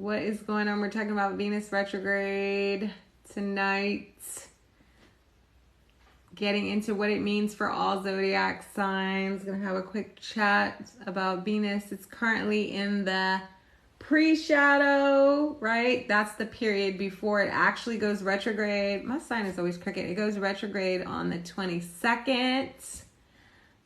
what is going on? We're talking about Venus retrograde tonight. Getting into what it means for all zodiac signs. Gonna have a quick chat about Venus. It's currently in the pre-shadow, right? That's the period before it actually goes retrograde. My sign is always cricket. It goes retrograde on the 22nd.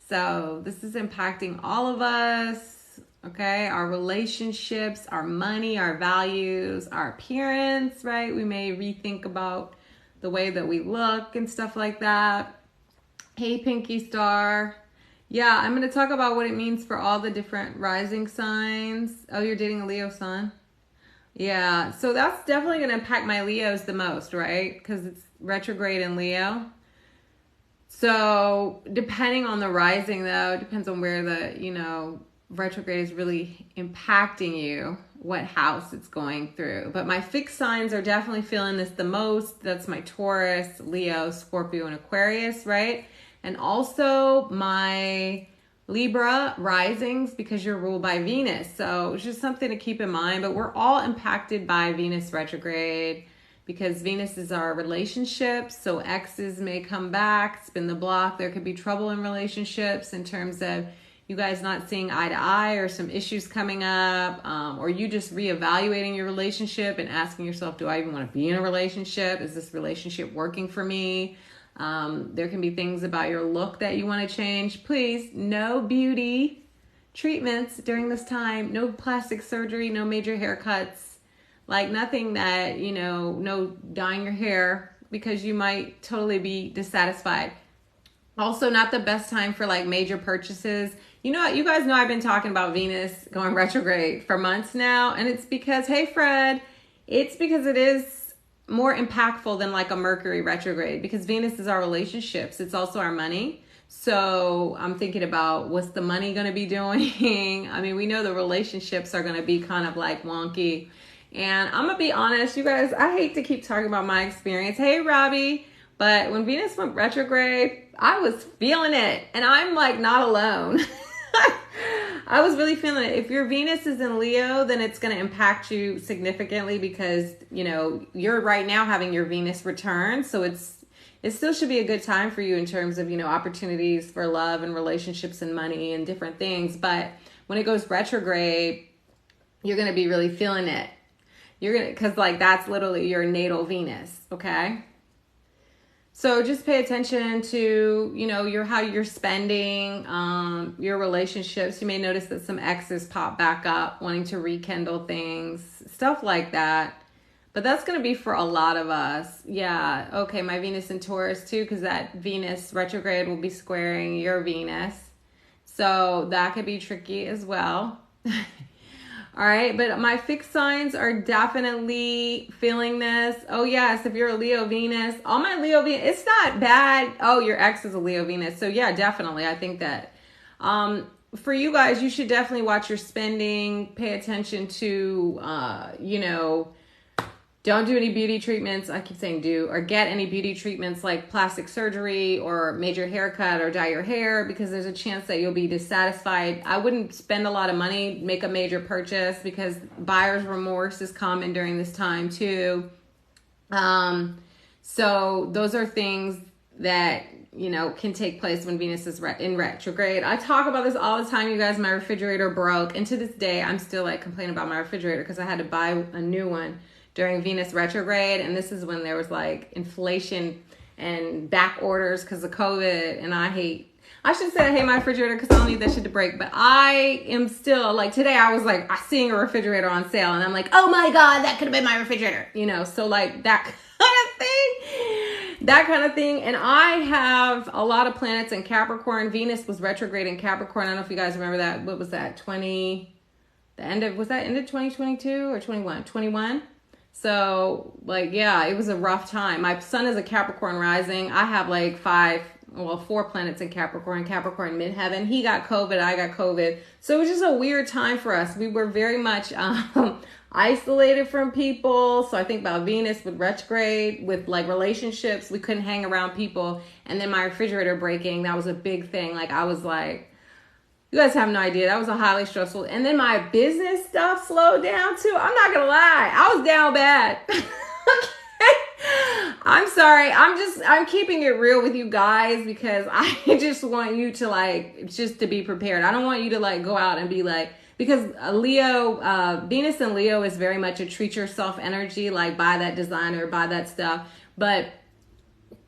So this is impacting all of us, okay? Our relationships, our money, our values, our appearance, right? We may rethink about the way that we look and stuff like that. Hey, Pinky Star. Yeah, I'm going to talk about what it means for all the different rising signs. Oh, you're dating a Leo sun? Yeah, so that's definitely going to impact my Leos the most, right? Because it's retrograde in Leo. So depending on the rising, though, it depends on where the, retrograde is really impacting you, what house it's going through. But my fixed signs are definitely feeling this the most. That's my Taurus, Leo, Scorpio, and Aquarius, right? And also my Libra risings, because you're ruled by Venus. So it's just something to keep in mind. But we're all impacted by Venus retrograde because Venus is our relationships. So exes may come back, spin the block. There could be trouble in relationships in terms of you guys not seeing eye to eye or some issues coming up, or you just reevaluating your relationship and asking yourself, do I even want to be in a relationship? Is this relationship working for me? There can be things about your look that you want to change. Please, no beauty treatments during this time. No plastic surgery, no major haircuts, like nothing that, no dyeing your hair because you might totally be dissatisfied. Also, not the best time for like major purchases. You guys know I've been talking about Venus going retrograde for months now. And it's because, hey, Fred, it's because it is more impactful than like a Mercury retrograde because Venus is our relationships. It's also our money. So I'm thinking about what's the money going to be doing? I mean, we know the relationships are going to be kind of like wonky. And I'm going to be honest, you guys, I hate to keep talking about my experience. Hey, Robbie. But when Venus went retrograde, I was feeling it. And I'm like not alone. I was really feeling it. If your Venus is in Leo, then it's going to impact you significantly because, you're right now having your Venus return. So it still should be a good time for you in terms of, opportunities for love and relationships and money and different things. But when it goes retrograde, you're going to be really feeling it. Because like that's literally your natal Venus. Okay. So just pay attention to, how you're spending, your relationships. You may notice that some exes pop back up, wanting to rekindle things, stuff like that. But that's going to be for a lot of us. Yeah. Okay. My Venus in Taurus too, because that Venus retrograde will be squaring your Venus. So that could be tricky as well. All right, but my fixed signs are definitely feeling this. Oh yes, if you're a Leo Venus, all my Leo Venus, it's not bad. Oh, your ex is a Leo Venus. So yeah, definitely. I think that for you guys, you should definitely watch your spending, pay attention to, don't do any beauty treatments. I keep saying do, or get any beauty treatments like plastic surgery or major haircut or dye your hair because there's a chance that you'll be dissatisfied. I wouldn't spend a lot of money, make a major purchase because buyer's remorse is common during this time too. So those are things that, can take place when Venus is in retrograde. I talk about this all the time, you guys. My refrigerator broke. And to this day, I'm still like complaining about my refrigerator because I had to buy a new one during Venus retrograde. And this is when there was like inflation and back orders because of COVID. And I should say I hate my refrigerator because I don't need that shit to break. But I am still like, today I was like seeing a refrigerator on sale and I'm like, oh my God, that could have been my refrigerator. So like that kind of thing. And I have a lot of planets in Capricorn. Venus was retrograde in Capricorn. I don't know if you guys remember that. What was that? End of 2022 or 21? 21. So like, yeah, it was a rough time. My sun is a Capricorn rising. I have like 4 planets in Capricorn midheaven. He got COVID. I got COVID. So it was just a weird time for us. We were very much isolated from people. So I think about Venus with retrograde, with like relationships. We couldn't hang around people. And then my refrigerator breaking, that was a big thing. Like I was like, You guys have no idea. That was a highly stressful. And then my business stuff slowed down too. I'm not gonna lie. I was down bad. I'm sorry. I'm keeping it real with you guys because I just want you to like, just to be prepared. I don't want you to like go out and be like, because Venus and Leo is very much a treat yourself energy, like buy that designer, buy that stuff. But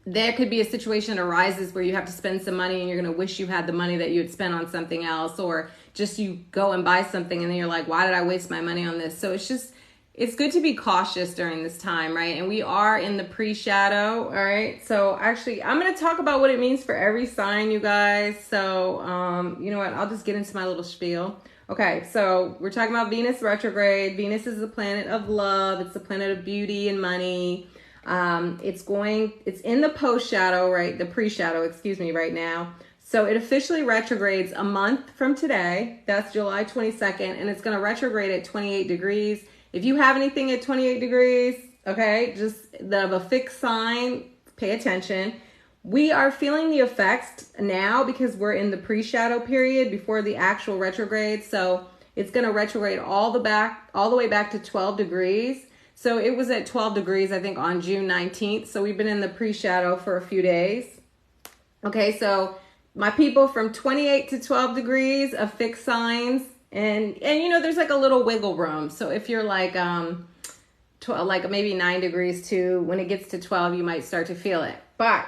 there could be a situation that arises where you have to spend some money and you're going to wish you had the money that you had spent on something else, or just you go and buy something and then you're like, why did I waste my money on this? So it's good to be cautious during this time, right? And we are in the pre-shadow, all right? So actually, I'm going to talk about what it means for every sign, you guys. So, you know what? I'll just get into my little spiel. Okay, so we're talking about Venus retrograde. Venus is the planet of love. It's the planet of beauty and money. It's in the post-shadow, right? The pre-shadow, excuse me, right now. So it officially retrogrades a month from today. That's July 22nd, and it's going to retrograde at 28 degrees. If you have anything at 28 degrees, okay, just of a fixed sign, pay attention. We are feeling the effects now because we're in the pre-shadow period before the actual retrograde. So it's going to retrograde all the way back to 12 degrees. So it was at 12 degrees, I think, on June 19th. So we've been in the pre-shadow for a few days. Okay, so my people from 28 to 12 degrees of fixed signs. And you know, there's like a little wiggle room. So if you're like maybe 9 degrees too, when it gets to 12, you might start to feel it. But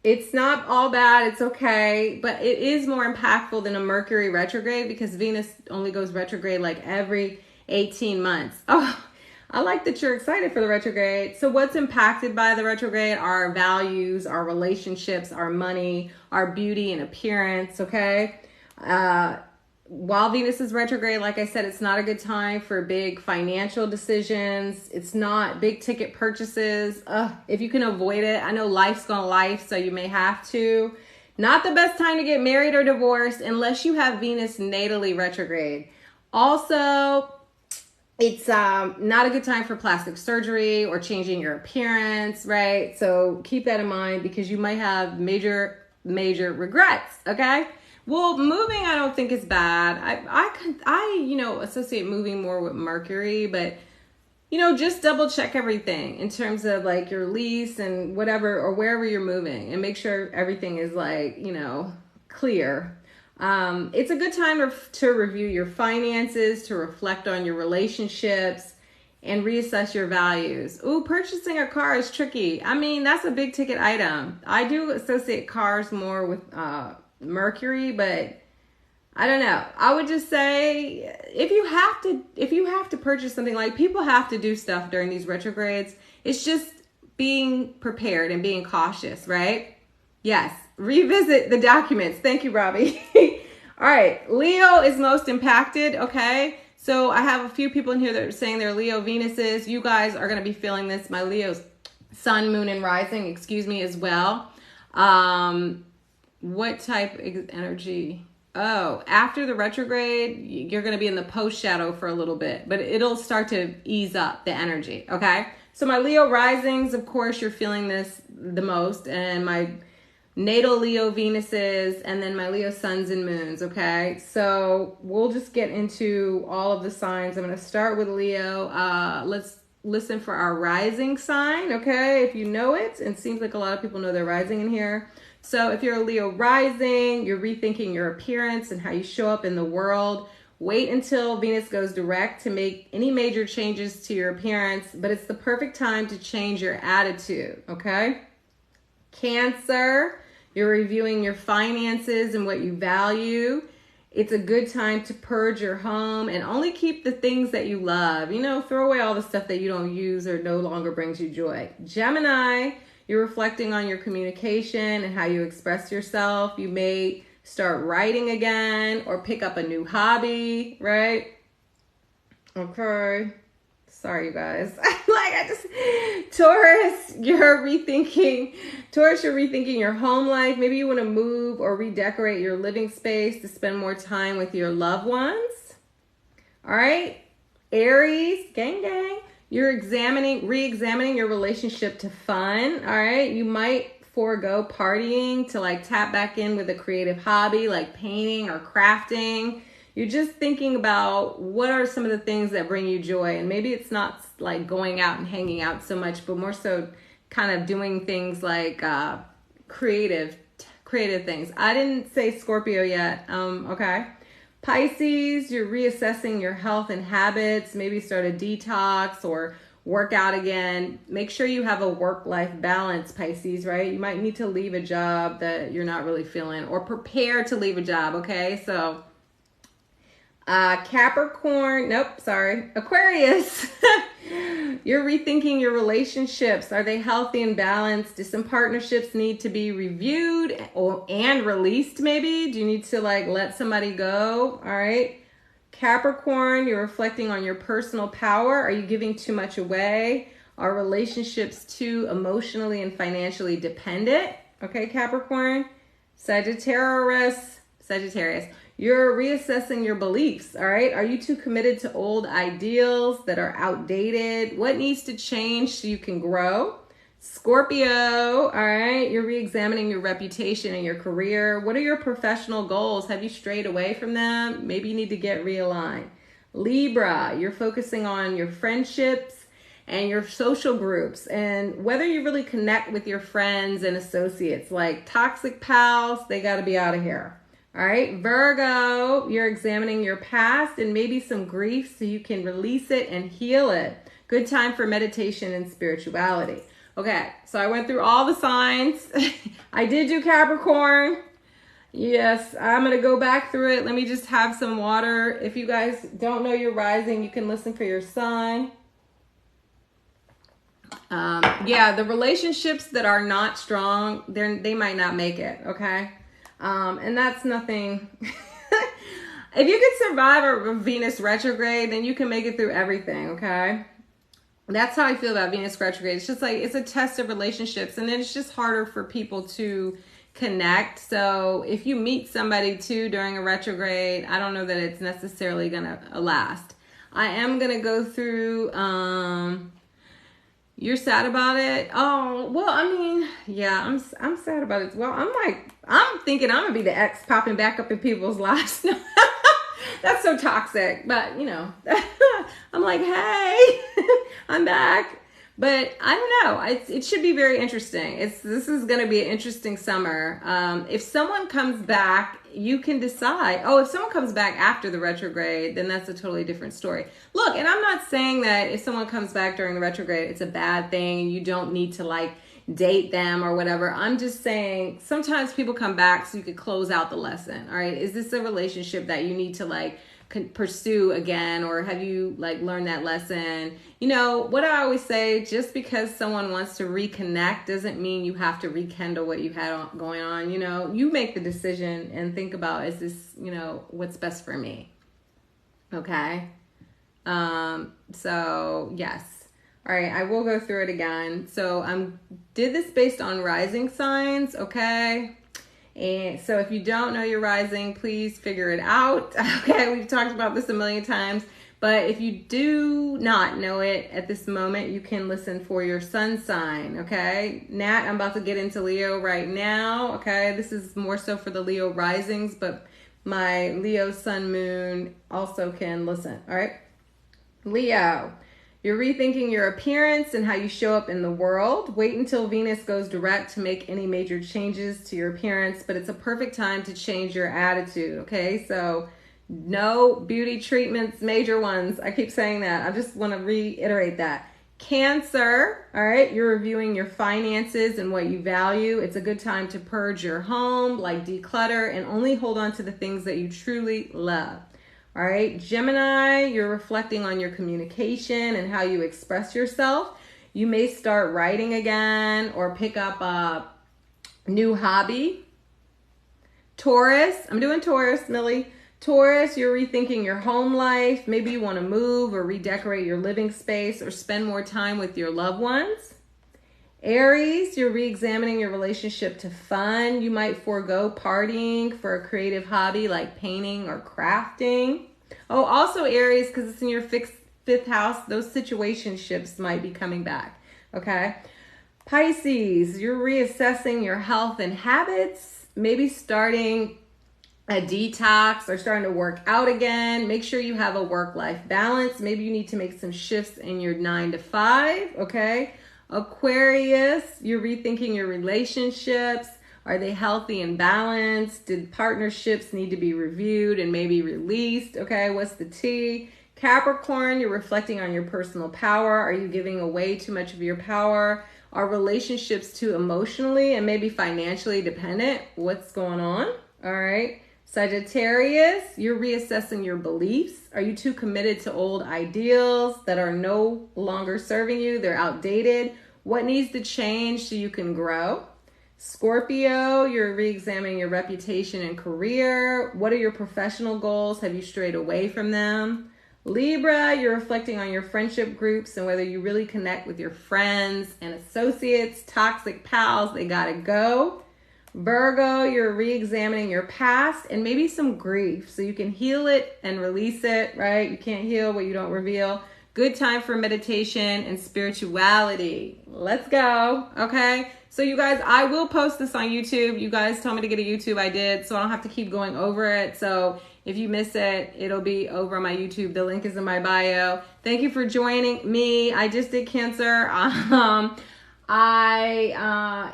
it's not all bad. It's okay. But it is more impactful than a Mercury retrograde because Venus only goes retrograde like every 18 months. Oh, I like that you're excited for the retrograde. So what's impacted by the retrograde are our values, our relationships, our money, our beauty and appearance, okay? While Venus is retrograde, like I said, it's not a good time for big financial decisions. It's not big ticket purchases. If you can avoid it, I know life's gonna life, so you may have to. Not the best time to get married or divorced unless you have Venus natally retrograde. Also, it's not a good time for plastic surgery or changing your appearance, right? So keep that in mind because you might have major regrets, okay? Well, moving, I don't think is bad. I associate moving more with Mercury, but, just double check everything in terms of like your lease and whatever, or wherever you're moving, and make sure everything is like, clear. It's a good time to review your finances, to reflect on your relationships, and reassess your values. Ooh, purchasing a car is tricky. I mean, that's a big ticket item. I do associate cars more with Mercury, but I don't know. I would just say if you have to purchase something, like people have to do stuff during these retrogrades, it's just being prepared and being cautious, right? Yes. Revisit the documents. Thank you, Robbie. All right. Leo is most impacted. Okay. So I have a few people in here that are saying they're Leo Venuses. You guys are going to be feeling this. My Leo's sun, moon, and rising, as well. What type of energy? Oh, after the retrograde, you're going to be in the post shadow for a little bit, but it'll start to ease up the energy. Okay. So my Leo risings, of course, you're feeling this the most, and my natal Leo Venuses, and then my Leo suns and moons. Okay. So we'll just get into all of the signs. I'm going to start with Leo. Let's listen for our rising sign. Okay. If you know it, and it seems like a lot of people know their rising in here. So if you're a Leo rising, you're rethinking your appearance and how you show up in the world. Wait until Venus goes direct to make any major changes to your appearance, but it's the perfect time to change your attitude, okay? Cancer, you're reviewing your finances and what you value. It's a good time to purge your home and only keep the things that you love. Throw away all the stuff that you don't use or no longer brings you joy. Gemini, you're reflecting on your communication and how you express yourself. You may start writing again or pick up a new hobby, right? Okay. Sorry, you guys. Taurus, you're rethinking your home life. Maybe you want to move or redecorate your living space to spend more time with your loved ones. All right. Aries, gang. You're re-examining your relationship to fun. All right. You might forego partying to like tap back in with a creative hobby like painting or crafting. You're just thinking about what are some of the things that bring you joy. And maybe it's not like going out and hanging out so much, but more so kind of doing things like creative things. I didn't say Scorpio yet. Okay. Pisces, you're reassessing your health and habits. Maybe start a detox or work out again. Make sure you have a work-life balance, Pisces, right? You might need to leave a job that you're not really feeling or prepare to leave a job, okay? So Capricorn, Aquarius. You're rethinking your relationships. Are they healthy and balanced? Do some partnerships need to be reviewed and released maybe? Do you need to like let somebody go? All right. Capricorn, you're reflecting on your personal power. Are you giving too much away? Are relationships too emotionally and financially dependent? Okay, Capricorn. Sagittarius. You're reassessing your beliefs, all right? Are you too committed to old ideals that are outdated? What needs to change so you can grow? Scorpio, all right? You're re-examining your reputation and your career. What are your professional goals? Have you strayed away from them? Maybe you need to get realigned. Libra, you're focusing on your friendships and your social groups and whether you really connect with your friends and associates. Like toxic pals, they got to be out of here. All right, Virgo, you're examining your past and maybe some grief so you can release it and heal it. Good time for meditation and spirituality. Okay, so I went through all the signs. I did do Capricorn. Yes, I'm going to go back through it. Let me just have some water. If you guys don't know your rising, you can listen for your sign. Yeah, the relationships that are not strong, they might not make it, okay? And that's nothing. If you can survive a Venus retrograde, then you can make it through everything, okay? That's how I feel about Venus retrograde. It's just like, it's a test of relationships, and then it's just harder for people to connect. So if you meet somebody too during a retrograde, I don't know that it's necessarily gonna last. I am gonna go through, you're sad about it? Oh, well, I mean, yeah, I'm sad about it as well. I'm thinking I'm gonna be the ex popping back up in people's lives. That's so toxic, but you know, I'm like, hey, I'm back. But I don't know. It should be very interesting. This is going to be an interesting summer. If someone comes back, you can decide. Oh, if someone comes back after the retrograde, then that's a totally different story. Look, and I'm not saying that if someone comes back during the retrograde, it's a bad thing and you don't need to like date them or whatever. I'm just saying sometimes people come back so you could close out the lesson. All right. Is this a relationship that you need to like pursue again, or have you like learned that lesson? You know what I always say, just because someone wants to reconnect doesn't mean you have to rekindle what you had going on. You know, you make the decision and think about, is this, you know, what's best for me? Okay. So yes. All right, I will go through it again. So I did this based on rising signs, okay? And so if you don't know your rising, please figure it out. Okay, we've talked about this a million times. But if you do not know it at this moment, you can listen for your sun sign, okay? Nat, I'm about to get into Leo right now, okay? This is more so for the Leo risings, but my Leo sun moon also can listen, all right? Leo. You're rethinking your appearance and how you show up in the world. Wait until Venus goes direct to make any major changes to your appearance, but it's a perfect time to change your attitude, okay? So no beauty treatments, major ones. I keep saying that. I just want to reiterate that. Cancer, all right? You're reviewing your finances and what you value. It's a good time to purge your home, like declutter, and only hold on to the things that you truly love. All right, Gemini, you're reflecting on your communication and how you express yourself. You may start writing again or pick up a new hobby. Taurus, I'm doing Taurus, Millie. Taurus, you're rethinking your home life. Maybe you want to move or redecorate your living space or spend more time with your loved ones. Aries, you're re-examining your relationship to fun. You might forego partying for a creative hobby like painting or crafting. Oh, also Aries, because it's in your fifth house, those situationships might be coming back, okay? Pisces, you're reassessing your health and habits, maybe starting a detox or starting to work out again. Make sure you have a work-life balance. Maybe you need to make some shifts in your 9 to 5, okay? Aquarius, you're rethinking your relationships. Are they healthy and balanced? Did partnerships need to be reviewed and maybe released? Okay, what's the T? Capricorn, you're reflecting on your personal power. Are you giving away too much of your power? Are relationships too emotionally and maybe financially dependent? What's going on? All right. Sagittarius, you're reassessing your beliefs. Are you too committed to old ideals that are no longer serving you? They're outdated. What needs to change so you can grow? Scorpio, you're re-examining your reputation and career. What are your professional goals? Have you strayed away from them? Libra, you're reflecting on your friendship groups and whether you really connect with your friends and associates. Toxic pals, they gotta go. Virgo, you're re-examining your past and maybe some grief so you can heal it and release it, right? You can't heal what you don't reveal. Good time for meditation and spirituality. Let's go, okay? So you guys, I will post this on YouTube. You guys told me to get a YouTube, I did, so I don't have to keep going over it. So if you miss it, it'll be over on my YouTube. The link is in my bio. Thank you for joining me. I just did Cancer. I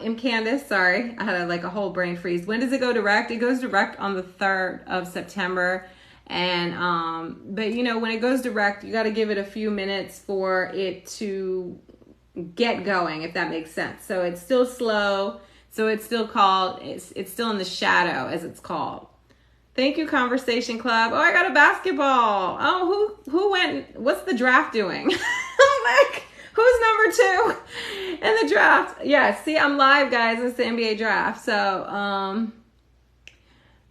am Candace, sorry. I had a whole brain freeze. When does it go direct? It goes direct on the 3rd of September. And, but you know, when it goes direct, you got to give it a few minutes for it to get going, if that makes sense. So it's still slow. So it's still called, it's still in the shadow, as it's called. Thank you, Conversation Club. Oh, I got a basketball. Oh, who went, what's the draft doing? I'm like, who's number 2 in the draft? Yeah, see, I'm live, guys. It's the NBA draft. So,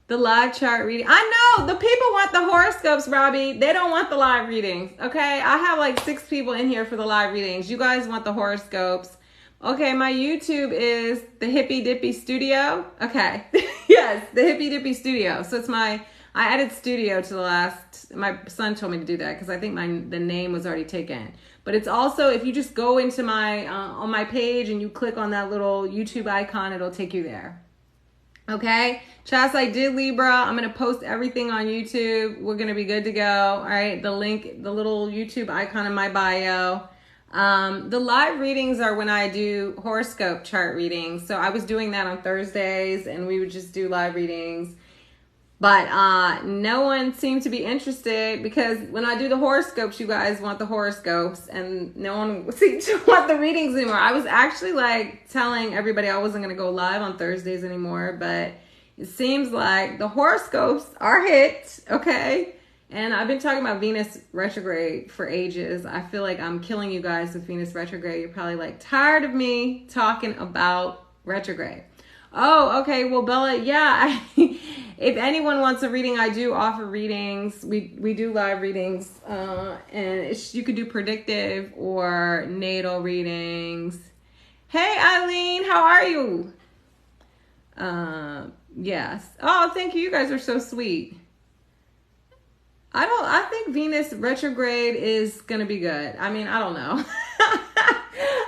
the live chart reading. I know the people want the horoscopes, Robbie. They don't want the live readings. Okay, I have like 6 people in here for the live readings. You guys want the horoscopes. Okay, my YouTube is the Hippy Dippy Studio. Okay, yes, the Hippy Dippy Studio. So it's I added studio to the last, my son told me to do that because I think the name was already taken. But it's also, if you just go into my, on my page and you click on that little YouTube icon, it'll take you there. Okay, Chas, I did Libra. I'm going to post everything on YouTube. We're going to be good to go. All right, the link, the little YouTube icon in my bio. The live readings are when I do horoscope chart readings. So I was doing that on Thursdays and we would just do live readings. But no one seemed to be interested because when I do the horoscopes, you guys want the horoscopes and no one seemed to want the readings anymore. I was actually like telling everybody I wasn't going to go live on Thursdays anymore, but it seems like the horoscopes are hit, okay? And I've been talking about Venus retrograde for ages. I feel like I'm killing you guys with Venus retrograde. You're probably like tired of me talking about retrograde. Oh, okay. Well, Bella, yeah. If anyone wants a reading, I do offer readings. We do live readings, and you could do predictive or natal readings. Hey, Eileen, how are you? Yes. Oh, thank you. You guys are so sweet. I think Venus retrograde is going to be good. I mean, I don't know.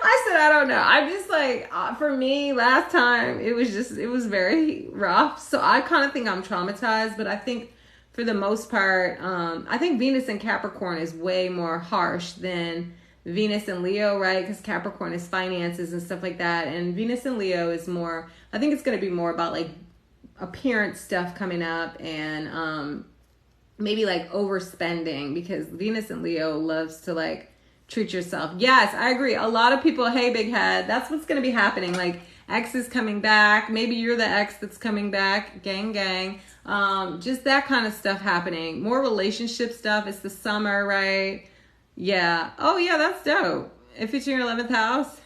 I said, I don't know. I'm just like, for me, last time, it was very rough. So I kind of think I'm traumatized, but I think for the most part, I think Venus in Capricorn is way more harsh than Venus in Leo, right? Because Capricorn is finances and stuff like that. And Venus in Leo is more, I think it's going to be more about like appearance stuff coming up and maybe like overspending because Venus in Leo loves to like treat yourself. Yes, I agree. A lot of people, hey, big head, that's what's going to be happening. Like X is coming back. Maybe you're the X that's coming back. Gang, gang. Just that kind of stuff happening. More relationship stuff. It's the summer, right? Yeah. Oh, yeah, that's dope. If it's in your 11th house.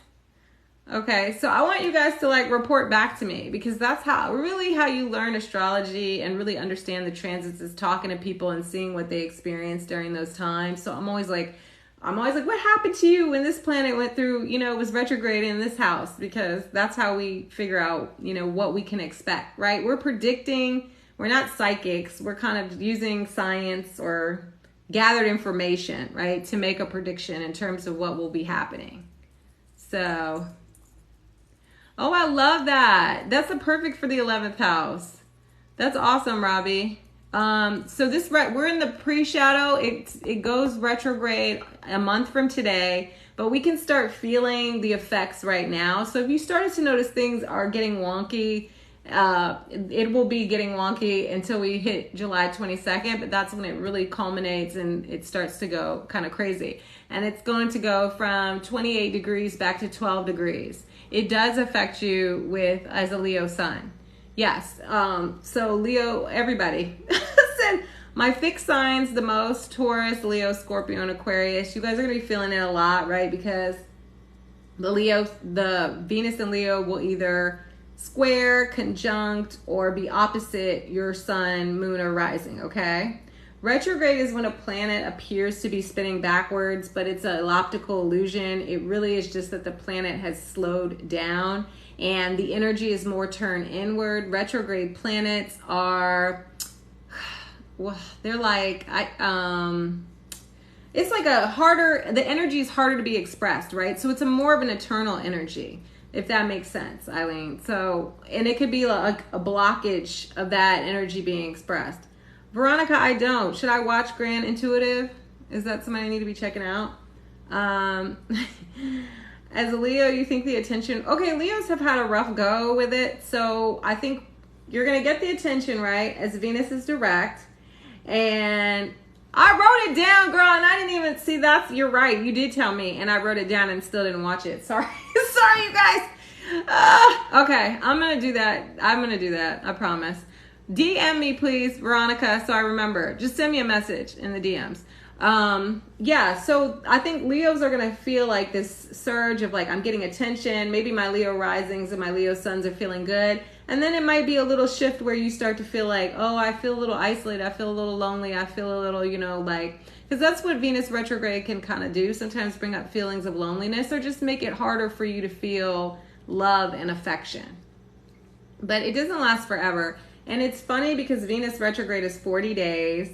Okay, so I want you guys to like report back to me because that's how you learn astrology and really understand the transits is talking to people and seeing what they experienced during those times. So I'm always like, what happened to you when this planet went through, it was retrograde in this house? Because that's how we figure out, what we can expect, right? We're predicting, we're not psychics. We're kind of using science or gathered information, right? To make a prediction in terms of what will be happening. So Oh, I love that. That's a perfect for the 11th house. That's awesome, Robbie. So this we're in the pre-shadow. It goes retrograde a month from today, but we can start feeling the effects right now. So if you started to notice things are getting wonky, it will be getting wonky until we hit July 22nd, but that's when it really culminates and it starts to go kind of crazy. And it's going to go from 28 degrees back to 12 degrees. It does affect you as a Leo sun. Yes. So Leo, everybody. Listen, my fixed signs the most: Taurus, Leo, Scorpio, and Aquarius. You guys are going to be feeling it a lot, right? Because the Venus and Leo will either square, conjunct, or be opposite your sun, moon, or rising, okay? Retrograde is when a planet appears to be spinning backwards, but it's an optical illusion. It really is just that the planet has slowed down and the energy is more turned inward. Retrograde planets are, well, they're like, it's like the energy is harder to be expressed, right? So it's more of an eternal energy, if that makes sense, Eileen. So, and it could be like a blockage of that energy being expressed. Veronica, I don't. Should I watch Grand Intuitive? Is that somebody I need to be checking out? As a Leo, you think the attention... Okay, Leos have had a rough go with it. So I think you're going to get the attention, right? As Venus is direct. And I wrote it down, girl. And I didn't even see that. You're right. You did tell me. And I wrote it down and still didn't watch it. Sorry. Sorry, you guys. Okay, I'm going to do that. I'm going to do that. I promise. DM me, please, Veronica, so I remember. Just send me a message in the DMs. Yeah, so I think Leos are going to feel like this surge of like, I'm getting attention. Maybe my Leo risings and my Leo suns are feeling good. And then it might be a little shift where you start to feel like, oh, I feel a little isolated. I feel a little lonely. I feel a little, like, because that's what Venus retrograde can kind of do. Sometimes bring up feelings of loneliness or just make it harder for you to feel love and affection. But it doesn't last forever. And it's funny because Venus retrograde is 40 days.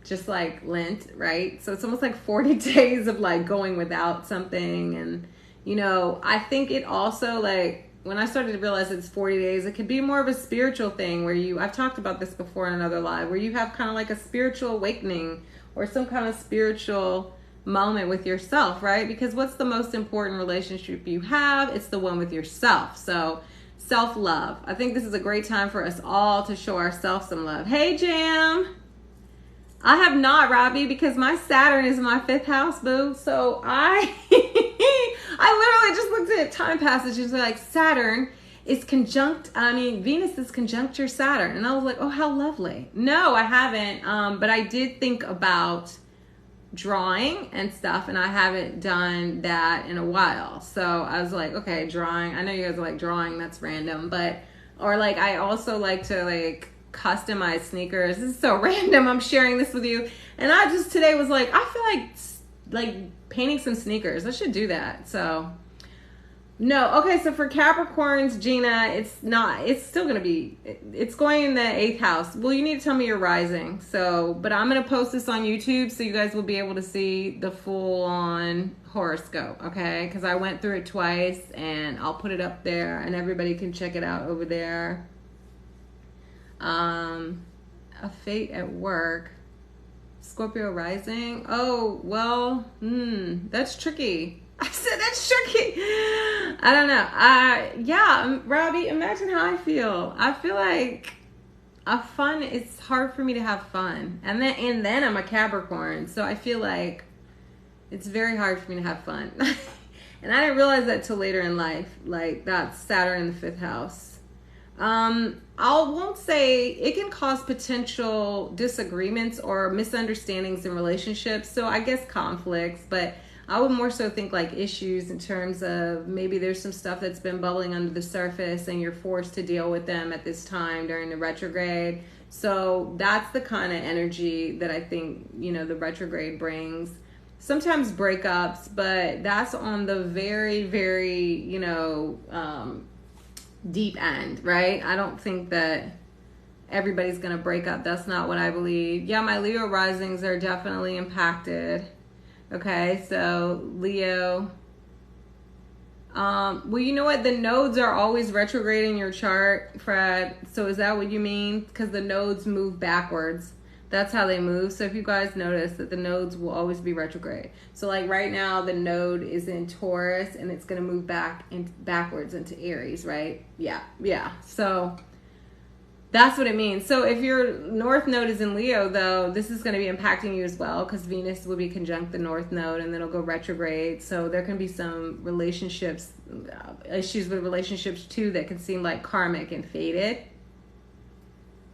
Just like Lent, right? So it's almost like 40 days of like going without something. And, I think it also like, when I started to realize it's 40 days, it could be more of a spiritual thing where I've talked about this before in another live, where you have kind of like a spiritual awakening or some kind of spiritual moment with yourself, right? Because what's the most important relationship you have? It's the one with yourself. So self-love. I think this is a great time for us all to show ourselves some love. Hey, Jam. I have not, Robbie, because my Saturn is in my 5th house, boo. So I literally just looked at time passages like Saturn is Venus is conjunct your Saturn. And I was like, oh, how lovely. No, I haven't. But I did think about drawing and stuff, and I haven't done that in a while. So I was like, okay, drawing. I know you guys are like drawing, that's random, or like I also like to like customize sneakers. This is so random. I'm sharing this with you. And I just today was like, I feel like painting some sneakers. I should do that. So no. Okay. So for Capricorns, Gina, it's still going to be, it's going in the 8th house. Well, you need to tell me your rising. So, but I'm going to post this on YouTube so you guys will be able to see the full on horoscope. Okay. Cause I went through it twice and I'll put it up there and everybody can check it out over there. A fate at work, Scorpio rising. Oh, well, that's tricky. I said that's tricky. I don't know. Yeah, Robbie, imagine how I feel. I feel like it's hard for me to have fun. And then I'm a Capricorn, so I feel like it's very hard for me to have fun. And I didn't realize that till later in life. Like that's Saturn in the 5th house. I won't say it can cause potential disagreements or misunderstandings in relationships. So I guess conflicts, but I would more so think like issues in terms of maybe there's some stuff that's been bubbling under the surface and you're forced to deal with them at this time during the retrograde. So that's the kind of energy that I think, the retrograde brings. Sometimes breakups, but that's on the very, very, deep end, right? I don't think that everybody's gonna break up. That's not what I believe. Yeah, my Leo risings are definitely impacted. Okay, so Leo, Well, you know what? The nodes are always retrograde in your chart, Fred. So is that what you mean? Because the nodes move backwards. That's how they move. So if you guys notice that the nodes will always be retrograde. So like right now, the node is in Taurus and it's going to move backwards into Aries, right? Yeah. So that's what it means. So if your North Node is in Leo, though, this is going to be impacting you as well because Venus will be conjunct the North Node and then it'll go retrograde. So there can be some relationships, issues with relationships too that can seem like karmic and fated.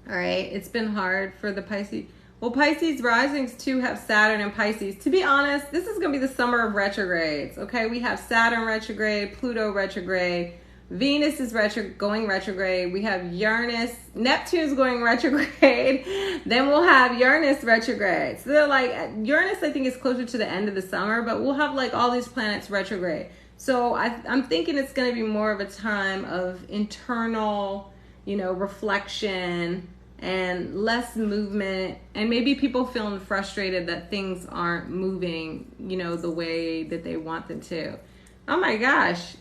All right. It's been hard for the Pisces. Well, Pisces risings too have Saturn and Pisces. To be honest, this is going to be the summer of retrogrades. Okay. We have Saturn retrograde, Pluto retrograde. Venus is going retrograde. We have Uranus, Neptune's going retrograde. Then we'll have Uranus retrograde. So they're like, Uranus I think is closer to the end of the summer, but we'll have like all these planets retrograde. So I'm thinking it's going to be more of a time of internal, reflection and less movement, and maybe people feeling frustrated that things aren't moving, the way that they want them to. Oh my gosh,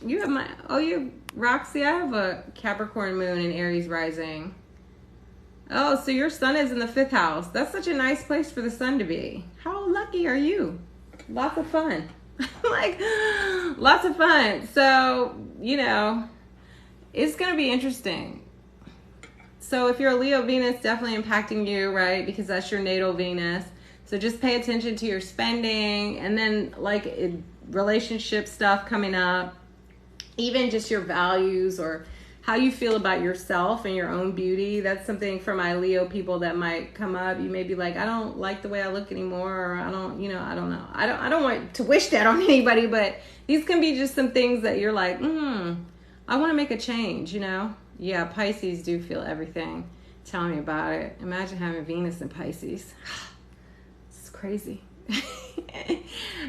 Roxy, I have a Capricorn moon and Aries rising. Oh, so your sun is in the 5th house. That's such a nice place for the sun to be. How lucky are you? Lots of fun. Lots of fun. So, it's going to be interesting. So if you're a Leo, Venus definitely impacting you, right? Because that's your natal Venus. So just pay attention to your spending, and then relationship stuff coming up, even just your values or how you feel about yourself and your own beauty. That's something for my Leo people that might come up. You may be like, I don't like the way I look anymore, or I don't know. I don't want to wish that on anybody, but these can be just some things that you're like, I want to make a change, Yeah, Pisces do feel everything. Tell me about it. Imagine having Venus in Pisces. It's crazy.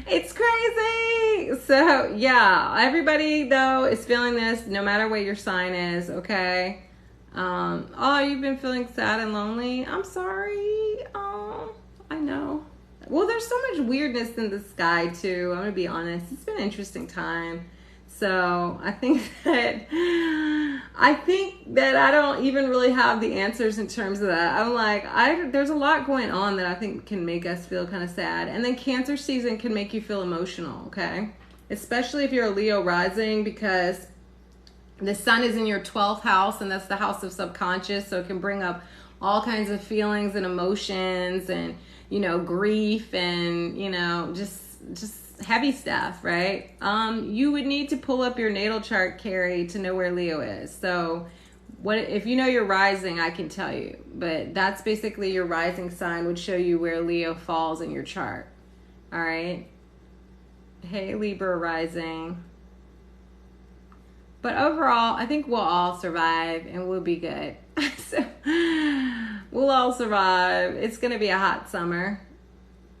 It's crazy. So yeah, everybody though is feeling this no matter what your sign is. Okay. You've been feeling sad and lonely. I'm sorry. I know. Well, there's so much weirdness in the sky too. I'm gonna be honest. It's been an interesting time. So I think that I don't even really have the answers in terms of that. I'm like, there's a lot going on that I think can make us feel kind of sad. And then Cancer season can make you feel emotional, okay? Especially if you're a Leo rising, because the sun is in your 12th house, and that's the house of subconscious. So it can bring up all kinds of feelings and emotions and, grief and, just heavy stuff, right? You would need to pull up your natal chart, Carrie, to know where Leo is. So what if you know your rising, I can tell you, but that's basically your rising sign would show you where Leo falls in your chart. All right. Hey, Libra rising. But overall, I think we'll all survive and we'll be good. So we'll all survive. It's going to be a hot summer.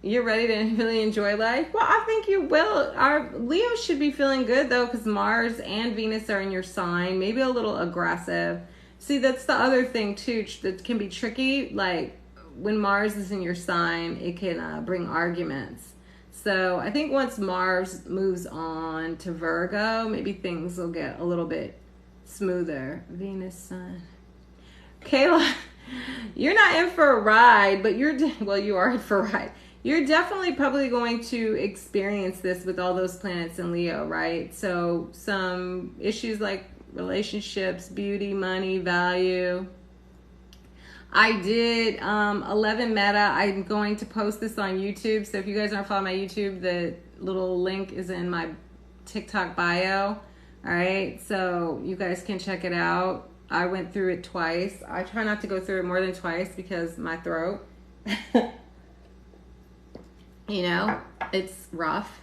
You're ready to really enjoy life? Well, I think you will. Our Leo should be feeling good though, because Mars and Venus are in your sign. Maybe a little aggressive. See, that's the other thing too that can be tricky. Like when Mars is in your sign, it can bring arguments. So I think once Mars moves on to Virgo, maybe things will get a little bit smoother. Venus, Sun. Kayla, you're not in for a ride, but you are in for a ride. You're definitely probably going to experience this with all those planets in Leo, right? So some issues like relationships, beauty, money, value. I did 11 Meta. I'm going to post this on YouTube. So if you guys aren't following my YouTube, the little link is in my TikTok bio. All right. So you guys can check it out. I went through it twice. I try not to go through it more than twice because my throat. It's rough.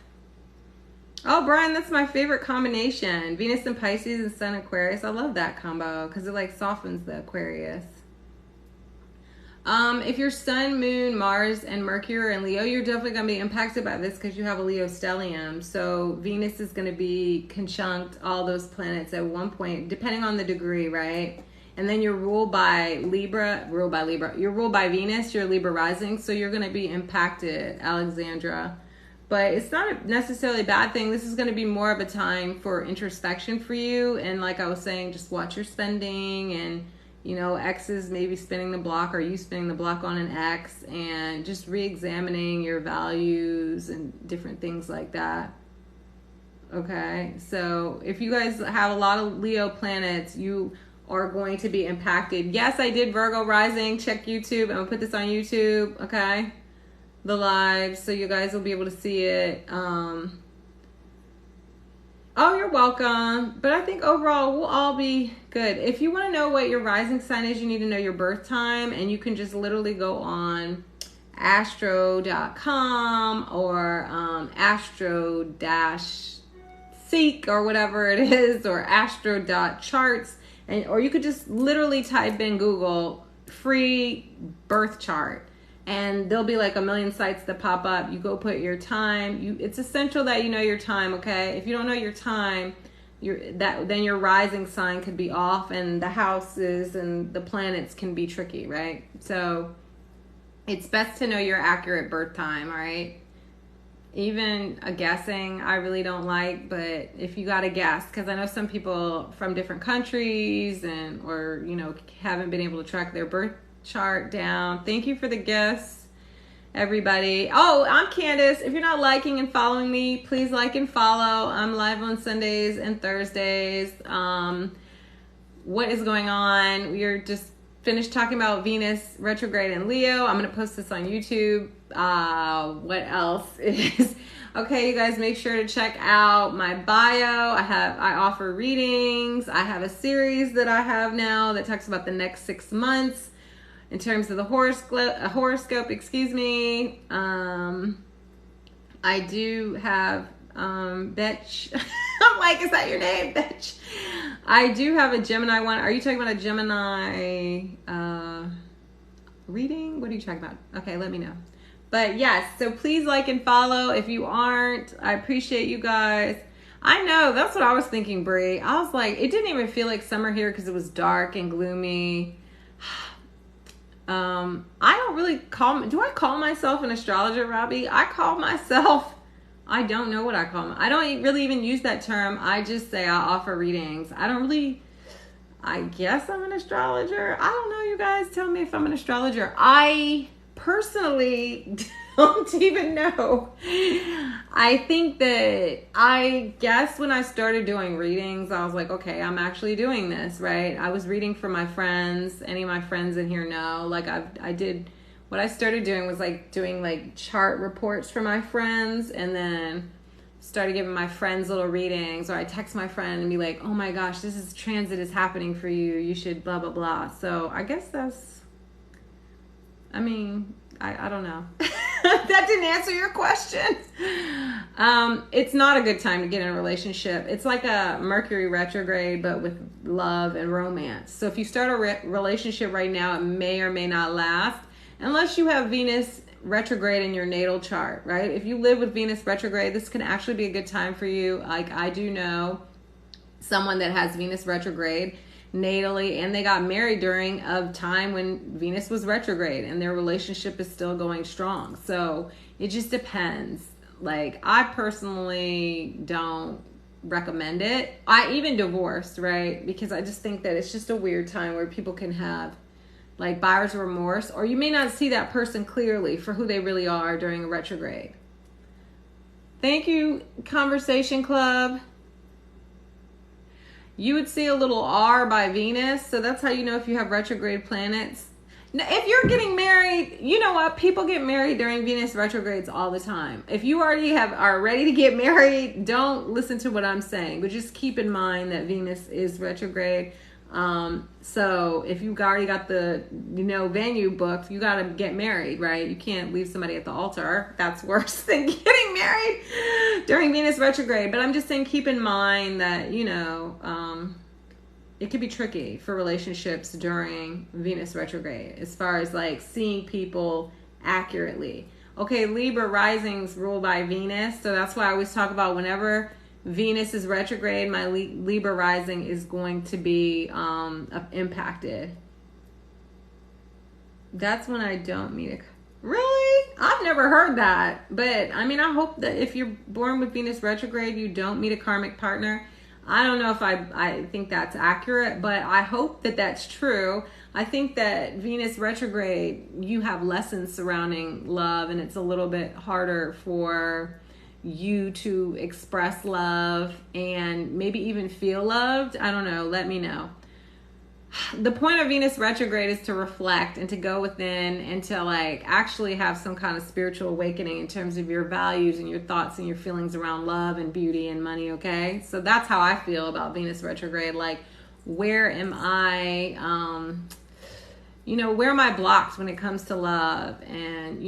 Oh, Brian, that's my favorite combination. Venus and Pisces and Sun Aquarius. I love that combo because it softens the Aquarius. If your Sun, Moon, Mars, and Mercury are in Leo, you're definitely going to be impacted by this because you have a Leo stellium. So Venus is going to be conjunct all those planets at one point, depending on the degree, right? And then you're ruled by Libra. You're ruled by Venus. You're Libra rising, so you're going to be impacted, Alexandra. but it's not necessarily a bad thing. This is going to be more of a time for introspection for you. And like I was saying, just watch your spending, and, you know, exes maybe spinning the block, or you spinning the block on an ex, and just re-examining your values and different things like that. Okay, so if you guys have a lot of Leo planets, you are going to be impacted. Yes, I did Virgo rising. Check YouTube. I'm gonna put this on YouTube. Okay, the live, so you guys will be able to see it. Oh, you're welcome. But I think overall we'll all be good. If you want to know what your rising sign is, you need to know your birth time, and you can just literally go on astro.com or astro-seek or whatever it is, or astro.charts. And, or you could just literally type in Google free birth chart, and there'll be like a million sites that pop up. You go put your time. It's essential that you know your time, okay? If you don't know your time, then your rising sign could be off, and the houses and the planets can be tricky, right? So it's best to know your accurate birth time, all right? Even a guessing, I really don't like, but if you got to guess, because I know some people from different countries or, you know, haven't been able to track their birth chart down. Thank you for the guess, everybody. Oh, I'm Candace. If you're not liking and following me, please like and follow. I'm live on Sundays and Thursdays. What is going on? We are just finished talking about Venus retrograde in Leo. I'm going to post this on YouTube. What else is okay, you guys, make sure to check out my bio. I offer readings. I have a series that I have now that talks about the next 6 months in terms of the horoscope, excuse me. I do have Betch. I'm like, is that your name, Betch? I do have a Gemini one. Are you talking about a Gemini reading? What are you talking about? Okay, let me know. But yes, so please like and follow. If you aren't, I appreciate you guys. I know, that's what I was thinking, Brie. I was like, it didn't even feel like summer here because it was dark and gloomy. I don't really do I call myself an astrologer, Robbie? I don't know what I call them. I don't really even use that term. I just say I offer readings. I guess I'm an astrologer. I don't know, you guys. Tell me if I'm an astrologer. I personally don't even know. I think that, I guess when I started doing readings, I was like, okay, I'm actually doing this, right? I was reading for my friends. Any of my friends in here know. Like what I started doing was like doing like chart reports for my friends, and then started giving my friends little readings, or I text my friend and be like, oh my gosh, this transit is happening for you. You should blah, blah, blah. So I guess I don't know. That didn't answer your question. It's not a good time to get in a relationship. It's like a Mercury retrograde, but with love and romance. So if you start a relationship right now, it may or may not last, unless you have Venus retrograde in your natal chart, right? If you live with Venus retrograde, this can actually be a good time for you. Like, I do know someone that has Venus retrograde natally, and they got married during a time when Venus was retrograde, and their relationship is still going strong. So it just depends. Like, I personally don't recommend it. I even divorced, right? Because I just think that it's just a weird time where people can have like buyer's remorse, or you may not see that person clearly for who they really are during a retrograde. Thank you, Conversation Club. You would see a little R by Venus, so that's how you know if you have retrograde planets. Now, if you're getting married, you know what? People get married during Venus retrogrades all the time. If you already are ready to get married, don't listen to what I'm saying, but just keep in mind that Venus is retrograde. So if you already got the, venue booked, you got to get married, right? You can't leave somebody at the altar. That's worse than getting married during Venus retrograde. But I'm just saying, keep in mind that, it could be tricky for relationships during Venus retrograde as far as like seeing people accurately. Okay, Libra risings ruled by Venus. So that's why I always talk about whenever Venus is retrograde, my Libra rising is going to be impacted. That's when I don't meet Really? I've never heard that, but I mean, I hope that if you're born with Venus retrograde, you don't meet a karmic partner. I don't know if I think that's accurate, but I hope that that's true. I think that Venus retrograde, you have lessons surrounding love, and it's a little bit harder for you to express love and maybe even feel loved. I don't know. Let me know. The point of Venus retrograde is to reflect and to go within and to like actually have some kind of spiritual awakening in terms of your values and your thoughts and your feelings around love and beauty and money. Okay, so that's how I feel about Venus retrograde. Like, where am I where am I blocked when it comes to love? And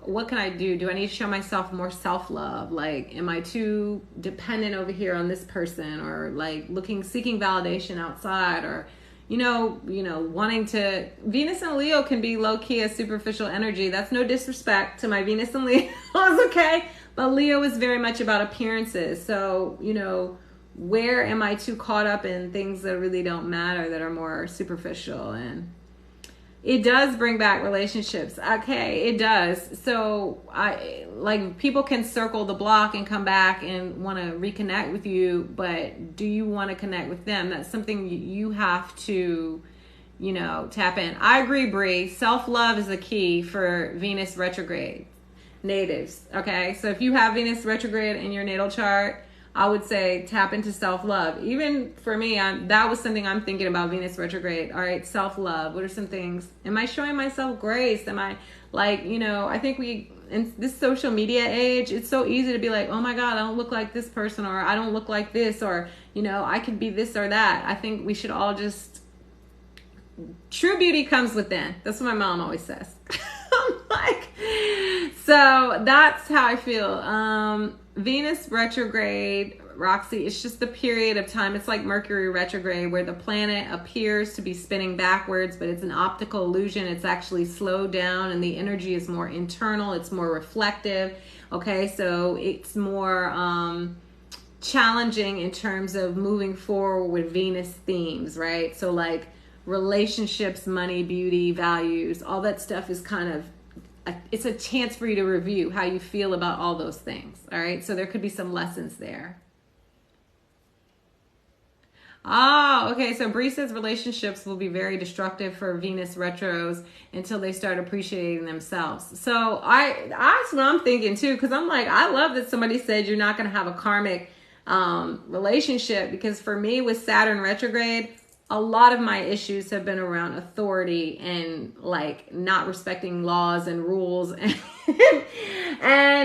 what can I do? Do I need to show myself more self-love? Like, am I too dependent over here on this person, or like seeking validation outside, or wanting to. Venus and Leo can be low-key a superficial energy. That's no disrespect to my Venus and Leo, okay? But Leo is very much about appearances. So, where am I too caught up in things that really don't matter, that are more superficial? And it does bring back relationships. Okay, it does. So people can circle the block and come back and want to reconnect with you, but do you want to connect with them? That's something you have to, tap in. I agree, Bree. Self-love is the key for Venus retrograde natives. Okay, so if you have Venus retrograde in your natal chart, I would say tap into self-love. Even for me, that was something I'm thinking about Venus retrograde. All right, self-love. What are some things? Am I showing myself grace? Am I I think in this social media age, it's so easy to be like, oh my God, I don't look like this person, or I don't look like this, or, I could be this or that. I think we should all just, true beauty comes within. That's what my mom always says. I'm like, so that's how I feel. Venus retrograde, Roxy, it's just a period of time. It's like Mercury retrograde, where the planet appears to be spinning backwards, but it's an optical illusion. It's actually slowed down, and the energy is more internal. It's more reflective. Okay, so it's more challenging in terms of moving forward with Venus themes, right? So like relationships, money, beauty, values, all that stuff is kind of, it's a chance for you to review how you feel about all those things. All right. So there could be some lessons there. Oh, okay. So Bree says relationships will be very destructive for Venus retros until they start appreciating themselves. So that's what I'm thinking too. Cause I'm like, I love that somebody said you're not going to have a karmic relationship, because for me with Saturn retrograde, a lot of my issues have been around authority and like not respecting laws and rules. And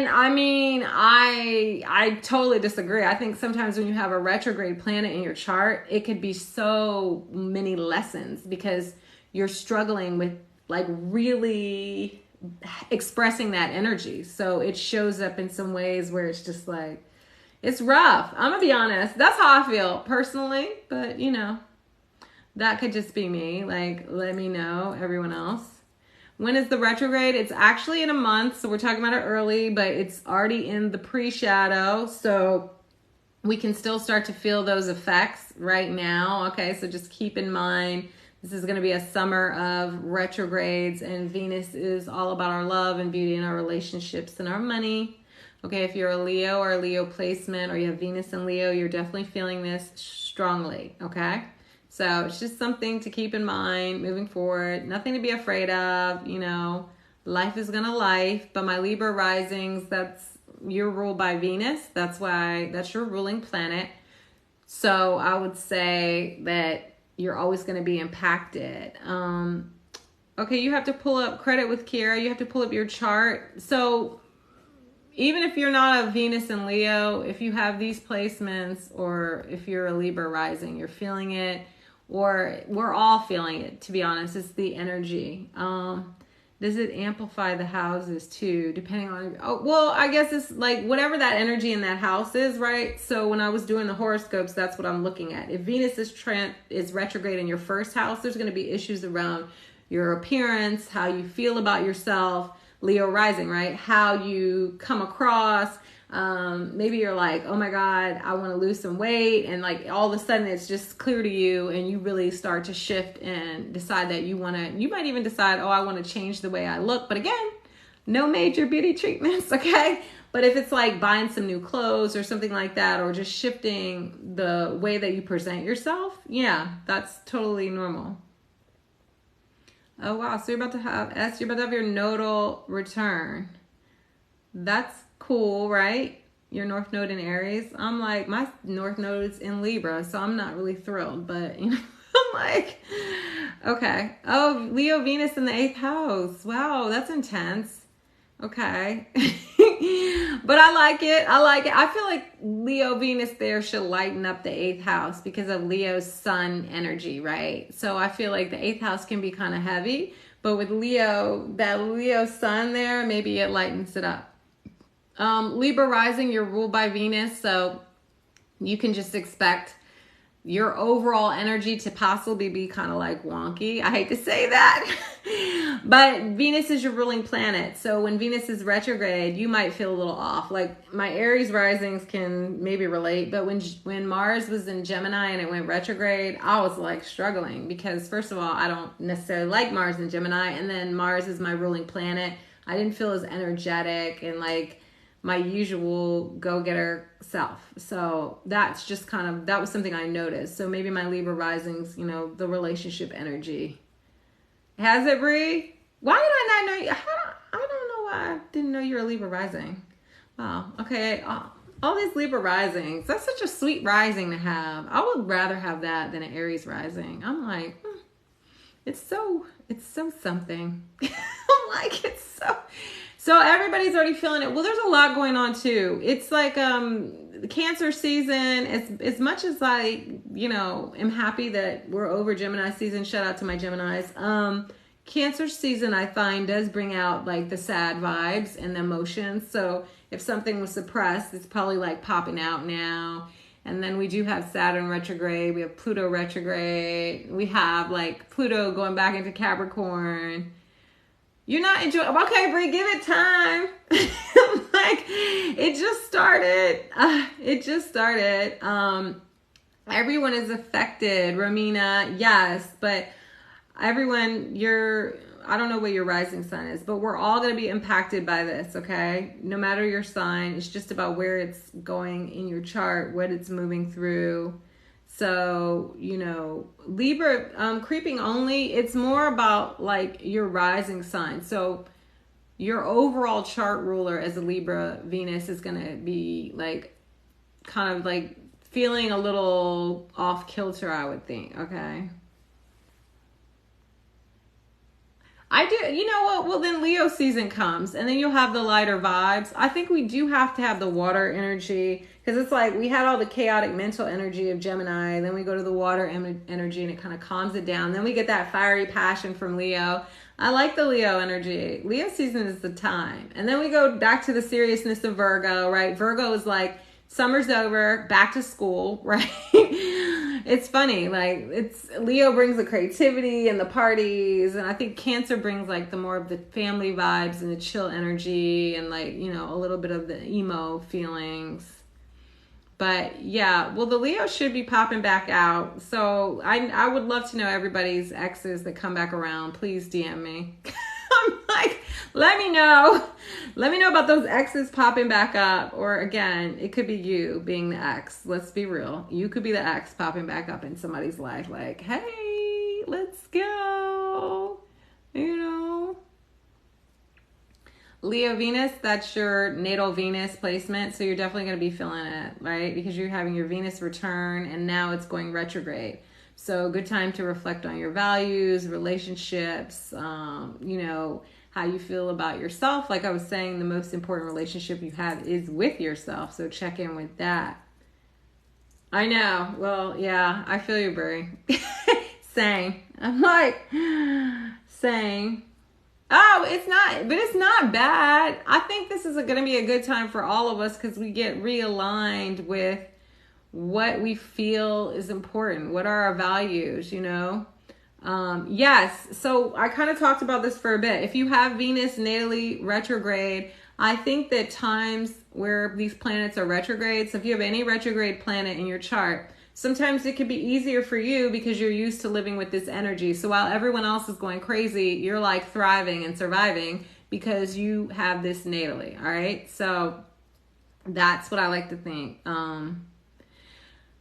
I mean, I totally disagree. I think sometimes when you have a retrograde planet in your chart, it could be so many lessons because you're struggling with like really expressing that energy. So it shows up in some ways where it's just like, it's rough. I'm gonna be honest. That's how I feel personally, but that could just be me. Like, let me know, everyone else. When is the retrograde? It's actually in a month, so we're talking about it early, but it's already in the pre-shadow, so we can still start to feel those effects right now. Okay, so just keep in mind, this is going to be a summer of retrogrades, and Venus is all about our love and beauty and our relationships and our money. Okay, if you're a Leo or a Leo placement, or you have Venus and Leo, you're definitely feeling this strongly, okay? So it's just something to keep in mind moving forward. Nothing to be afraid of. Life is gonna life. But my Libra risings, you're ruled by Venus. That's your ruling planet. So I would say that you're always gonna be impacted. Okay, you have to pull up credit with Kira. You have to pull up your chart. So even if you're not a Venus and Leo, if you have these placements, or if you're a Libra rising, you're feeling it. Or we're all feeling it, to be honest. It's the energy. Does it amplify the houses too, depending on... I guess it's like whatever that energy in that house is, right? So when I was doing the horoscopes, that's what I'm looking at. If Venus is retrograde in your first house, there's going to be issues around your appearance, how you feel about yourself. Leo rising, right? How you come across. Maybe you're like, oh my God, I want to lose some weight. And like all of a sudden it's just clear to you, and you really start to shift and decide that you might even decide, oh, I want to change the way I look. But again, no major beauty treatments, okay? But if it's like buying some new clothes or something like that, or just shifting the way that you present yourself, yeah, that's totally normal. Oh, wow. So you're about to have your nodal return. That's cool, right? Your North Node in Aries. I'm like, my North Node is in Libra, so I'm not really thrilled, but you know, I'm like, okay. Oh, Leo Venus in the 8th house. Wow, that's intense. Okay. But I like it. I feel like Leo Venus there should lighten up the 8th house because of Leo's sun energy, right? So I feel like the 8th house can be kind of heavy, but with Leo, that Leo sun there, maybe it lightens it up. Libra rising, you're ruled by Venus, so you can just expect your overall energy to possibly be kind of like wonky. I hate to say that, but Venus is your ruling planet. So when Venus is retrograde, you might feel a little off. Like my Aries risings can maybe relate, but when Mars was in Gemini and it went retrograde, I was like struggling because first of all, I don't necessarily like Mars in Gemini, and then Mars is my ruling planet. I didn't feel as energetic and like my usual go-getter self. So that's just that was something I noticed. So maybe my Libra risings, you know, the relationship energy. Has it, Bree? Why did I not know you? I don't know why I didn't know you were a Libra rising. Wow. Okay. All these Libra risings. That's such a sweet rising to have. I would rather have that than an Aries rising. I'm like, it's so something. I'm like, it's so everybody's already feeling it. Well, there's a lot going on too. It's like Cancer season. As much as I, you know, am happy that we're over Gemini season. Shout out to my Geminis. Cancer season I find does bring out like the sad vibes and the emotions. So if something was suppressed, it's probably like popping out now. And then we do have Saturn retrograde. We have Pluto retrograde. We have like Pluto going back into Capricorn. You're not enjoying. Okay, Brie, give it time. Like it just started. Everyone is affected. Romina, yes, but everyone, I don't know what your rising sign is, but we're all going to be impacted by this, okay? No matter your sign, it's just about where it's going in your chart, what it's moving through. So, you know, Libra, creeping only, it's more about like your rising sign. So your overall chart ruler as a Libra Venus is going to be like, kind of like feeling a little off kilter, I would think, okay? I do, you know what? Well, then Leo season comes and then you'll have the lighter vibes. I think we do have to have the water energy because it's like we had all the chaotic mental energy of Gemini. And then we go to the water energy and it kind of calms it down. Then we get that fiery passion from Leo. I like the Leo energy. Leo season is the time. And then we go back to the seriousness of Virgo, right? Virgo is like summer's over, back to school, right? It's funny, like Leo brings the creativity and the parties, and I think Cancer brings like the more of the family vibes and the chill energy and like, you know, a little bit of the emo feelings. But yeah, well, the Leo should be popping back out. So I would love to know everybody's exes that come back around. Please DM me. I'm like, let me know. Let me know about those exes popping back up. Or again, it could be you being the ex. Let's be real. You could be the ex popping back up in somebody's life. Like, hey, let's go. You know. Leo Venus, that's your natal Venus placement. So you're definitely going to be feeling it, right? Because you're having your Venus return and now it's going retrograde. So good time to reflect on your values, relationships, you know, how you feel about yourself. Like I was saying, the most important relationship you have is with yourself. So check in with that. I know. Well, yeah, I feel you, Brie. Same. I'm like, same. Oh, it's not bad. I think this is going to be a good time for all of us because we get realigned with what we feel is important. What are our values, you know? Yes. So I kind of talked about this for a bit. If you have Venus natally retrograde, I think that times where these planets are retrograde, so if you have any retrograde planet in your chart, sometimes it could be easier for you because you're used to living with this energy. So while everyone else is going crazy, you're like thriving and surviving because you have this natally. All right. So that's what I like to think.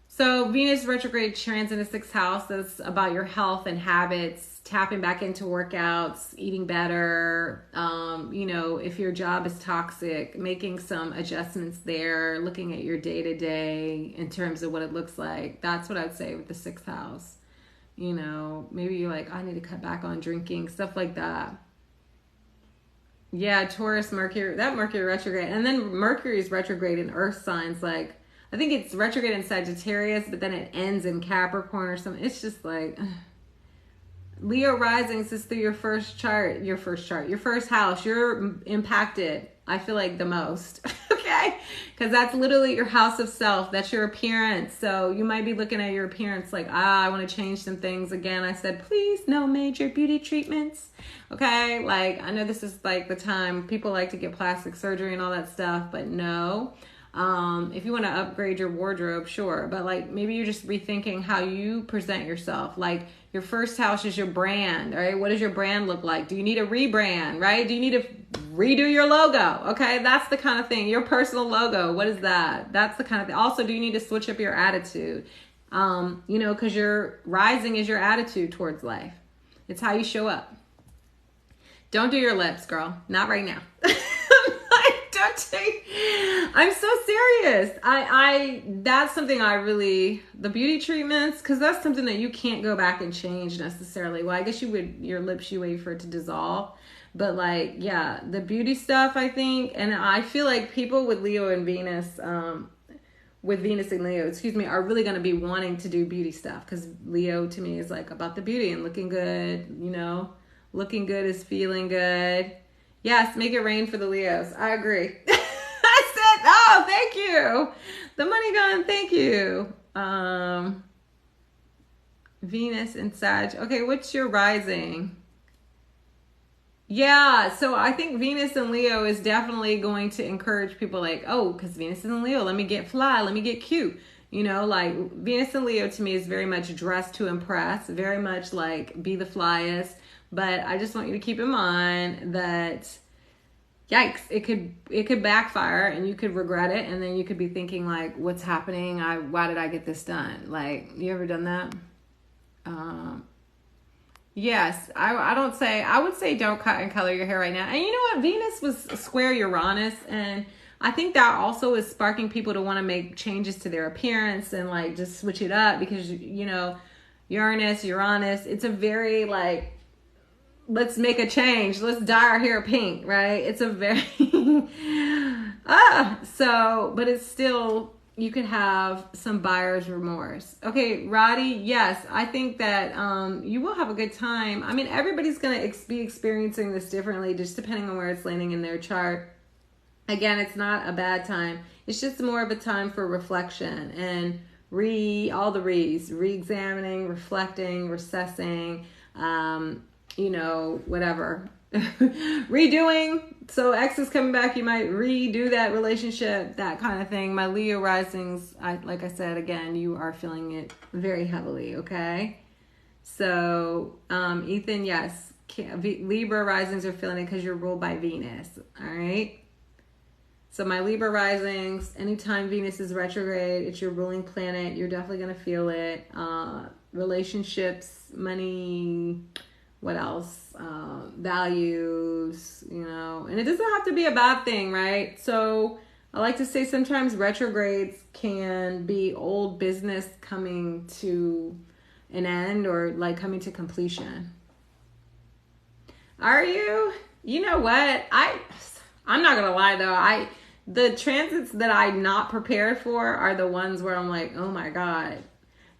So Venus retrograde transit in the 6th house. That's about your health and habits, tapping back into workouts, eating better. If your job is toxic, making some adjustments there, looking at your day-to-day in terms of what it looks like. That's what I'd say with the 6th house. Maybe you're like, I need to cut back on drinking, stuff like that. Yeah, Taurus, Mercury retrograde. And then Mercury's retrograde in earth signs, like, I think it's retrograde in Sagittarius, but then it ends in Capricorn or something. It's just like, Leo risings is through your first house. You're impacted, I feel like, the most. Okay? Because that's literally your house of self. That's your appearance. So you might be looking at your appearance like, I want to change some things. Again, I said, please, no major beauty treatments. Okay? Like, I know this is like the time people like to get plastic surgery and all that stuff, but no. If you want to upgrade your wardrobe, sure. But like, maybe you're just rethinking how you present yourself. Like, your first house is your brand, all right? What does your brand look like? Do you need a rebrand, right? Do you need to redo your logo? Okay, that's the kind of thing. Your personal logo, what is that? That's the kind of thing. Also, do you need to switch up your attitude? Because your rising is your attitude towards life. It's how you show up. Don't do your lips, girl. Not right now. I'm so serious. That's something the beauty treatments, because that's something that you can't go back and change necessarily. Well, I guess your lips, you wait for it to dissolve. But like, yeah, the beauty stuff, I think, and I feel like people with Leo and Venus, with Venus and Leo, are really going to be wanting to do beauty stuff, because Leo to me is like about the beauty and looking good, looking good is feeling good. Yes, make it rain for the Leos. I agree. I said, oh, thank you. The money gun, thank you. Venus and Sag. Okay, what's your rising? Yeah, so I think Venus and Leo is definitely going to encourage people like, oh, because Venus is in Leo, let me get fly, let me get cute. Like Venus and Leo to me is very much dressed to impress, very much like be the flyest. But I just want you to keep in mind that, yikes, it could backfire and you could regret it. And then you could be thinking like, what's happening? Why did I get this done? Like, you ever done that? Yes, I would say don't cut and color your hair right now. And you know what? Venus was square Uranus, and I think that also is sparking people to want to make changes to their appearance and like just switch it up, because Uranus, it's a very like, let's make a change. Let's dye our hair pink, right? It's a very, but it's still, you could have some buyer's remorse. Okay, Roddy, yes, I think that you will have a good time. I mean, everybody's going to be experiencing this differently, just depending on where it's landing in their chart. Again, it's not a bad time. It's just more of a time for reflection and re-examining, reflecting, recessing, whatever. Redoing. So X is coming back, you might redo that relationship, that kind of thing. My Leo risings, like I said, again, you are feeling it very heavily, okay? So, Ethan, yes, Libra risings are feeling it because you're ruled by Venus, all right? So my Libra risings, anytime Venus is retrograde, it's your ruling planet, you're definitely going to feel it. Relationships, money, what else? Values, and it doesn't have to be a bad thing, right? So I like to say sometimes retrogrades can be old business coming to an end or like coming to completion. Are you? You know what? I'm not gonna lie though. The transits that I'm not prepared for are the ones where I'm like, oh my God.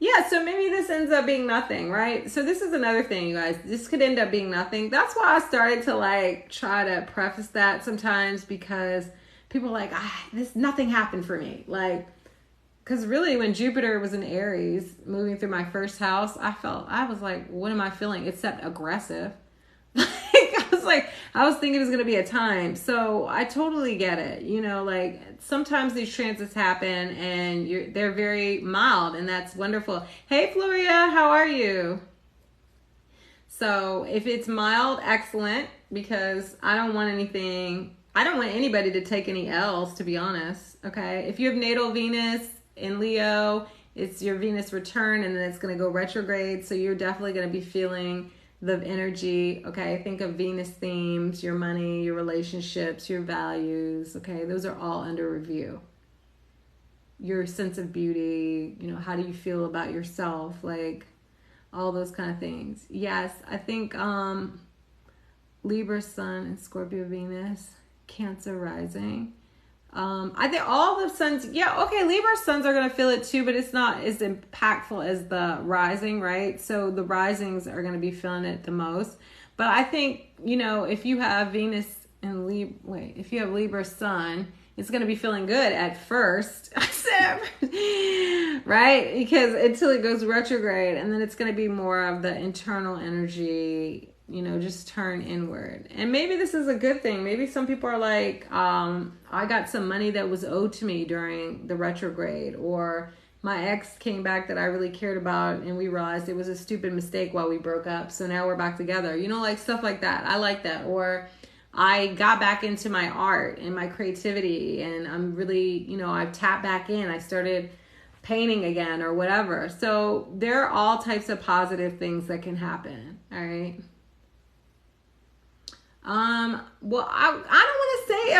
Yeah, so maybe this ends up being nothing, right? So this is another thing, you guys. This could end up being nothing. That's why I started to like try to preface that sometimes, because people are like, nothing happened for me. Like, because really when Jupiter was in Aries, moving through my first house, I was like, what am I feeling? Except aggressive. I was thinking it was going to be a time. So I totally get it. Like sometimes these transits happen and they're very mild, and that's wonderful. Hey, Floria, how are you? So if it's mild, excellent, because I don't want anybody to take any L's, to be honest. Okay. If you have natal Venus in Leo, it's your Venus return, and then it's going to go retrograde. So you're definitely going to be feeling the energy. Okay. Think of Venus themes, your money, your relationships, your values. Okay. Those are all under review. Your sense of beauty, how do you feel about yourself? Like all those kind of things. Yes. I think, Libra sun and Scorpio Venus, Cancer rising. I think all the suns, Libra suns are going to feel it too, but it's not as impactful as the rising, right? So the risings are going to be feeling it the most. But I think, if you have Venus and if you have Libra sun, it's going to be feeling good at first, right? Because until it goes retrograde, and then it's going to be more of the internal energy, just turn inward. And maybe this is a good thing. Maybe some people are like, I got some money that was owed to me during the retrograde, or my ex came back that I really cared about, and we realized it was a stupid mistake while we broke up. So now we're back together, like stuff like that. I like that. Or I got back into my art and my creativity, and I'm really, I've tapped back in. I started painting again or whatever. So there are all types of positive things that can happen. All right. Well, I don't want to say,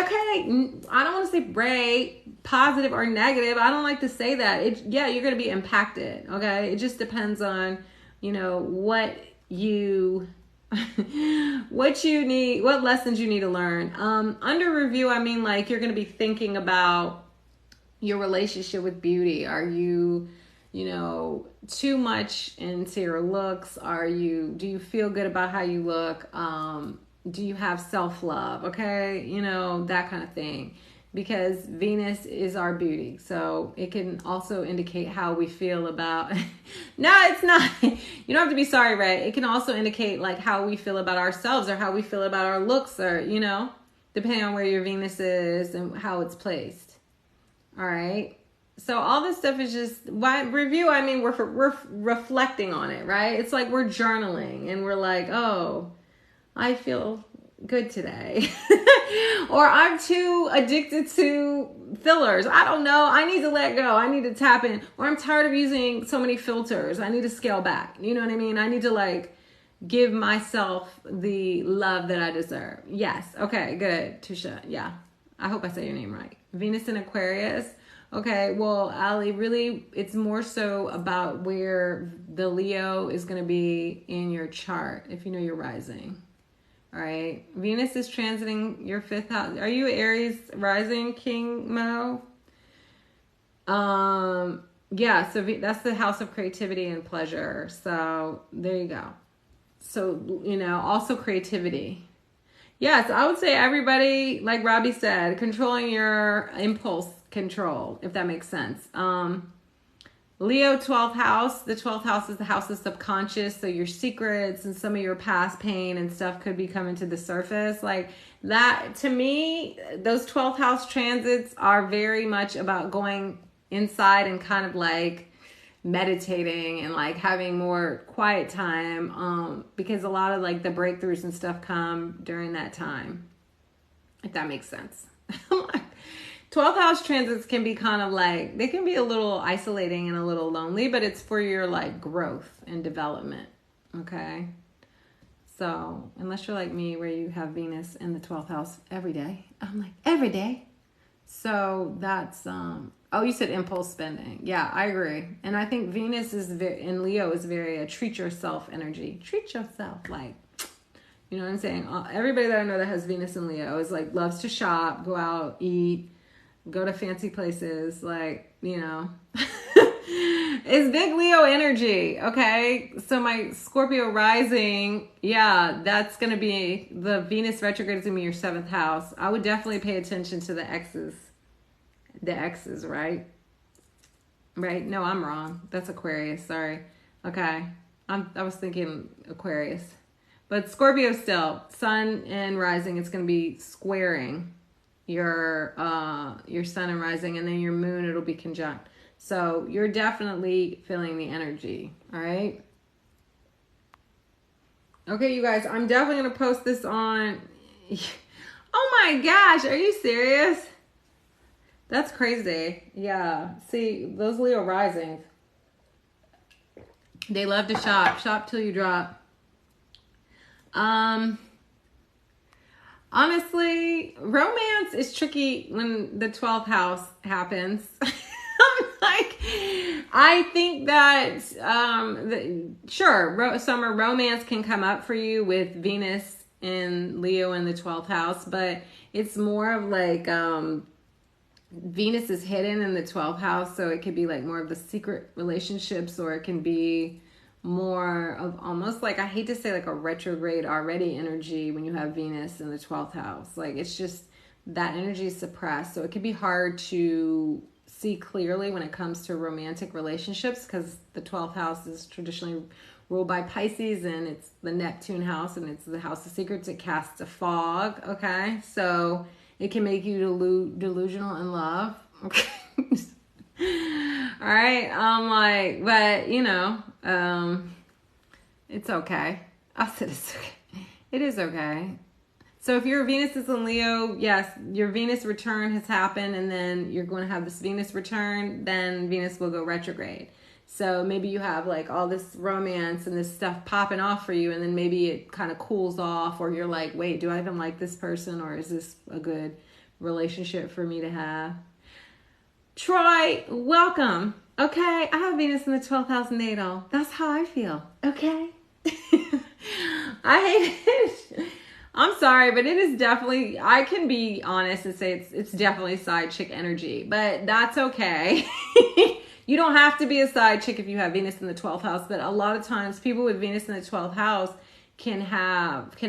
I don't want to say great, positive or negative. I don't like to say that. You're going to be impacted. Okay. It just depends on, what you need, what lessons you need to learn. Under review, I mean, like, you're going to be thinking about your relationship with beauty. Are you, too much into your looks? Do you feel good about how you look? Do you have self-love? Okay. That kind of thing, because Venus is our beauty. So it can also indicate how we feel about, no, it's not, you don't have to be sorry, Ray. It can also indicate like how we feel about ourselves, or how we feel about our looks, or, depending on where your Venus is and how it's placed. All right. So all this stuff is just review. I mean, we're reflecting on it, right? It's like we're journaling, and we're like, oh, I feel good today. Or I'm too addicted to fillers. I don't know. I need to let go. I need to tap in. Or I'm tired of using so many filters. I need to scale back. You know what I mean? I need to give myself the love that I deserve. Yes. Okay, good. Tusha. Yeah. I hope I say your name right. Venus in Aquarius. Okay, well, Ali, really, it's more so about where the Leo is going to be in your chart, if you know your rising. All right, Venus is transiting your 5th house. Are you Aries rising, King Mo? Yeah, so that's the house of creativity and pleasure. So there you go. So, also creativity. Yes, I would say everybody, like Robbie said, controlling your impulse control, if that makes sense. Leo 12th house. The 12th house is the house of subconscious. So your secrets and some of your past pain and stuff could be coming to the surface. Like that, to me, those 12th house transits are very much about going inside and kind of like meditating and like having more quiet time. Because a lot of like the breakthroughs and stuff come during that time, if that makes sense. 12th house transits can be kind of like, they can be a little isolating and a little lonely, but it's for your like growth and development. Okay. So unless you're like me, where you have Venus in the 12th house every day, I'm like every day. So that's, oh, you said impulse spending. Yeah, I agree. And I think Venus is in Leo is very a treat yourself energy. Treat yourself. Like, you know what I'm saying? Everybody that I know that has Venus in Leo is like, loves to shop, go out, eat, go to fancy places, like, it's big Leo energy. Okay. So my Scorpio rising, yeah, that's going to be the Venus retrograde is going to be your 7th house. I would definitely pay attention to the X's, right? Right. No, I'm wrong. That's Aquarius. Sorry. Okay. I was thinking Aquarius, but Scorpio still, sun and rising, it's going to be squaring your sun and rising, and then your moon, it'll be conjunct. So you're definitely feeling the energy. All right. Okay, you guys, I'm definitely going to post this on. Oh my gosh, are you serious? That's crazy. Yeah. See, those Leo risings, they love to shop. Shop till you drop. Honestly, romance is tricky when the 12th house happens. Like, I think that sure, summer romance can come up for you with Venus in Leo in the 12th house, but it's more of like Venus is hidden in the 12th house, so it could be like more of the secret relationships, or it can be more of almost like, I hate to say like a retrograde already energy when you have Venus in the 12th house. Like, it's just that energy is suppressed, so it could be hard to see clearly when it comes to romantic relationships, because the 12th house is traditionally ruled by Pisces, and it's the Neptune house, and it's the house of secrets. It casts a fog. Okay, so it can make you delusional in love. Okay. All right. I'm like, but you know, it's okay. I said it's okay. It is okay. So if your Venus is in Leo, yes, your Venus return has happened, and then you're going to have this Venus return, then Venus will go retrograde. So maybe you have like all this romance and this stuff popping off for you, and then maybe it kind of cools off, or you're like, wait, do I even like this person, or is this a good relationship for me to have? Troy, welcome. Okay, I have Venus in the 12th house natal. That's how I feel. Okay. I hate it. I'm sorry, but it is definitely, I can be honest and say it's definitely side chick energy, but that's okay. You don't have to be a side chick if you have Venus in the 12th house, but a lot of times people with Venus in the 12th house can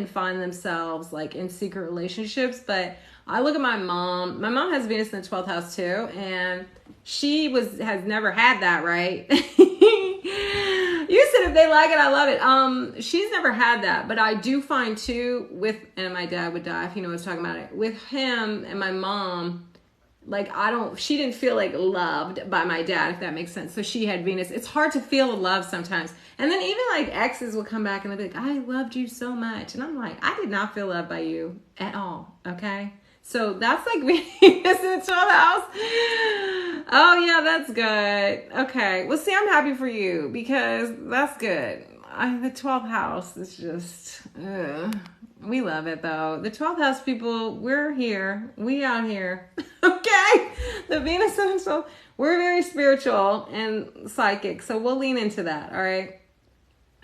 find themselves like in secret relationships. But I look at my mom. My mom has Venus in the 12th house too, and she has never had that, right? You said if they like it, I love it. She's never had that, but I do find too and my dad would die if he knew I was talking about it. With him and my mom, like she didn't feel like loved by my dad, if that makes sense. So she had Venus. It's hard to feel love sometimes. And then even like exes will come back and they'll be like, I loved you so much. And I'm like, I did not feel loved by you at all. Okay. So that's like Venus in the 12th house. Oh yeah, that's good. Okay. Well, see, I'm happy for you because that's good. The 12th house is just, we love it though. The 12th house people, we're here. We out here. Okay. The Venus and the 12th, we're very spiritual and psychic. So we'll lean into that. All right.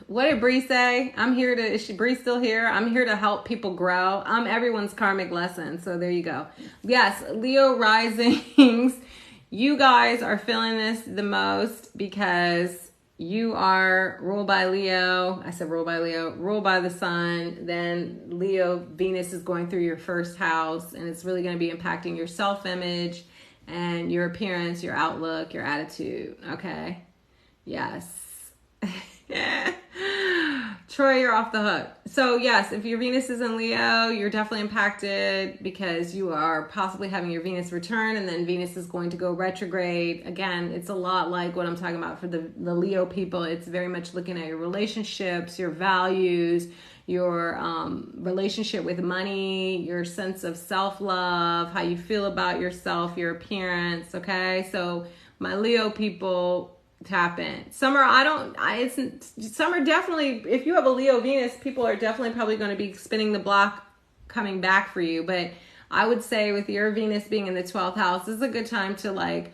What did Bree say? Is Bree still here? I'm here to help people grow. I'm everyone's karmic lesson. So there you go. Yes, Leo risings. You guys are feeling this the most because you are ruled by Leo. I said ruled by Leo. Ruled by the sun. Then Leo, Venus is going through your first house, and it's really going to be impacting your self-image and your appearance, your outlook, your attitude. Okay? Yes. Yeah. Troy, you're off the hook. So yes, if your Venus is in Leo, you're definitely impacted because you are possibly having your Venus return, and then Venus is going to go retrograde. Again, it's a lot like what I'm talking about for the Leo people. It's very much looking at your relationships, your values, your relationship with money, your sense of self-love, how you feel about yourself, your appearance. Okay, so my Leo people, tap in. Summer, summer definitely, if you have a Leo Venus, people are definitely probably going to be spinning the block coming back for you. But I would say with your Venus being in the 12th house, this is a good time to like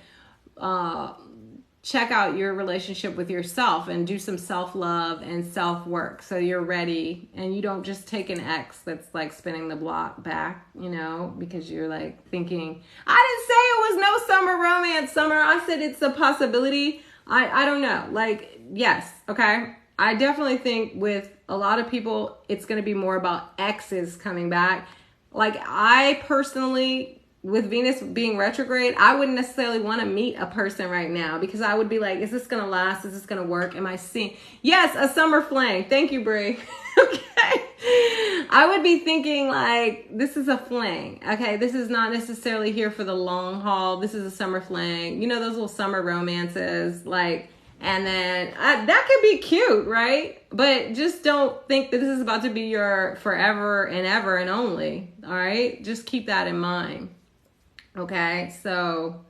check out your relationship with yourself and do some self-love and self-work so you're ready and you don't just take an ex that's like spinning the block back, because you're like thinking, I didn't say it was no summer romance. Summer, I said it's a possibility. I don't know. Like, yes. Okay. I definitely think with a lot of people, it's going to be more about exes coming back. Like, I personally, with Venus being retrograde, I wouldn't necessarily want to meet a person right now because I would be like, is this going to last? Is this going to work? Am I seeing? Yes, a summer fling. Thank you, Brie. Okay. I would be thinking like, this is a fling. Okay. This is not necessarily here for the long haul. This is a summer fling. Those little summer romances. Like, And then that could be cute, right? But just don't think that this is about to be your forever and ever and only. All right, just keep that in mind. Okay, so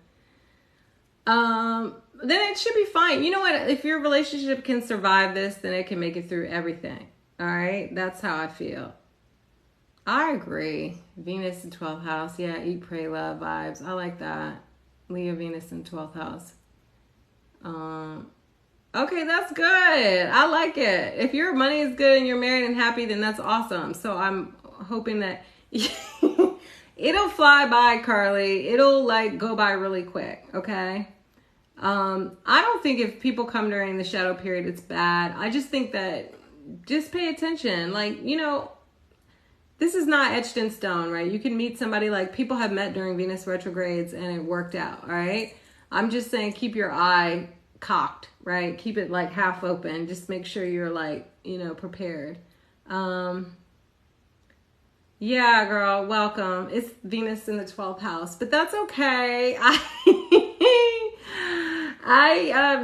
then it should be fine. You know what? If your relationship can survive this, then it can make it through everything. All right, that's how I feel. I agree. Venus in 12th house. Yeah, eat, pray, love vibes. I like that. Leo, Venus in 12th house. Okay, that's good. I like it. If your money is good and you're married and happy, then that's awesome. So I'm hoping that it'll fly by, Carly. It'll like go by really quick. Okay. I don't think if people come during the shadow period, it's bad. I just think that just pay attention. Like, you know, this is not etched in stone, right? You can meet somebody, like people have met during Venus retrogrades and it worked out. All right. I'm just saying, keep your eye cocked, right? Keep it like half open. Just make sure you're like, you know, prepared. Yeah, girl, welcome. It's Venus in the 12th house, but that's okay.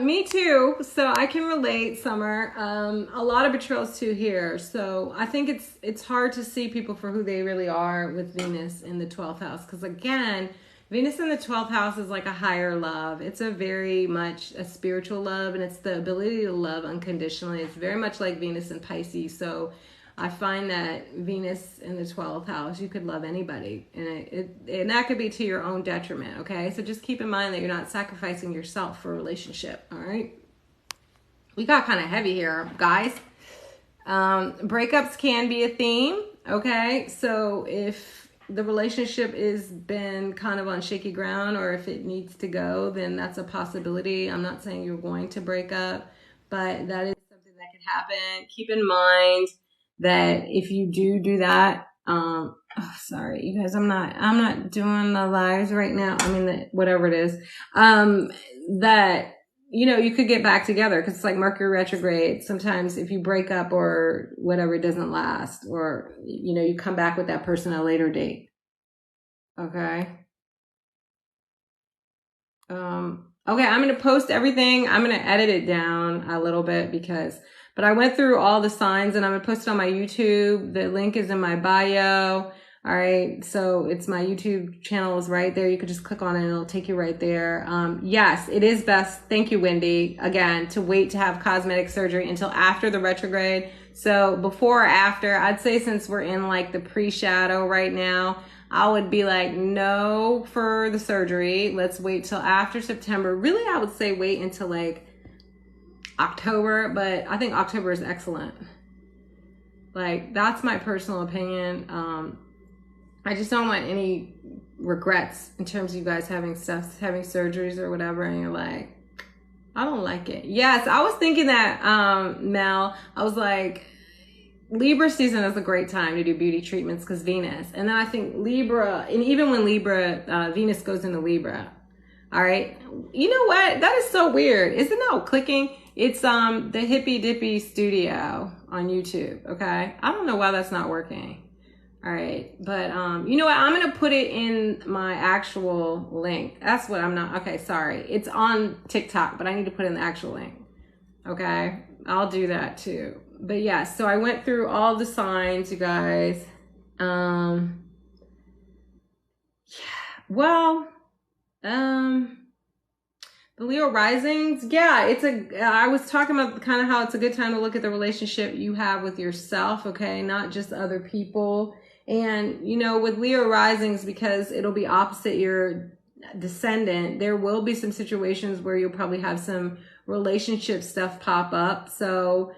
Me too. So I can relate, Summer. A lot of betrayals too here. So I think it's hard to see people for who they really are with Venus in the 12th house. Because again, Venus in the 12th house is like a higher love. It's a very much a spiritual love, and it's the ability to love unconditionally. It's very much like Venus in Pisces. So I find that Venus in the 12th house, you could love anybody. And that could be to your own detriment, okay? So just keep in mind that you're not sacrificing yourself for a relationship, all right? We got kind of heavy here, guys. Breakups can be a theme, okay? So if the relationship is been kind of on shaky ground, or if it needs to go, then that's a possibility. I'm not saying you're going to break up, but that is something that could happen. Keep in mind that if you do that, sorry, you guys, I'm not doing the lives right now. I mean, whatever it is, that, you know, you could get back together, because it's like Mercury retrograde. Sometimes if you break up or whatever, it doesn't last, or, you know, you come back with that person at a later date. Okay. Okay, I'm going to post everything. I'm going to edit it down a little bit but I went through all the signs, and I'm going to post it on my YouTube. The link is in my bio. All right. So it's my YouTube channel is right there. You could just click on it and it'll take you right there. Yes, it is best. Thank you, Wendy. Again, to wait to have cosmetic surgery until after the retrograde. So before or after, I'd say since we're in like the pre-shadow right now, I would be like, no for the surgery. Let's wait till after September. Really, I would say wait until like October, but I think October is excellent. Like, that's my personal opinion. I just don't want any regrets in terms of you guys having surgeries or whatever, and you're like, I don't like it. Yes, I was thinking that, Mel. I was like, Libra season is a great time to do beauty treatments because Venus. And then I think Libra, and even when Venus goes into Libra. All right. You know what? That is so weird. Isn't that clicking? It's the Hippy Dippy Studio on YouTube. Okay. I don't know why that's not working. All right. But you know what? I'm going to put it in my actual link. That's what I'm not. Okay. Sorry. It's on TikTok, but I need to put in the actual link. Okay. I'll do that too. But yeah, so I went through all the signs, you guys. The Leo risings, yeah, I was talking about kind of how it's a good time to look at the relationship you have with yourself, okay, not just other people. And, you know, with Leo risings, because it'll be opposite your descendant, there will be some situations where you'll probably have some relationship stuff pop up. So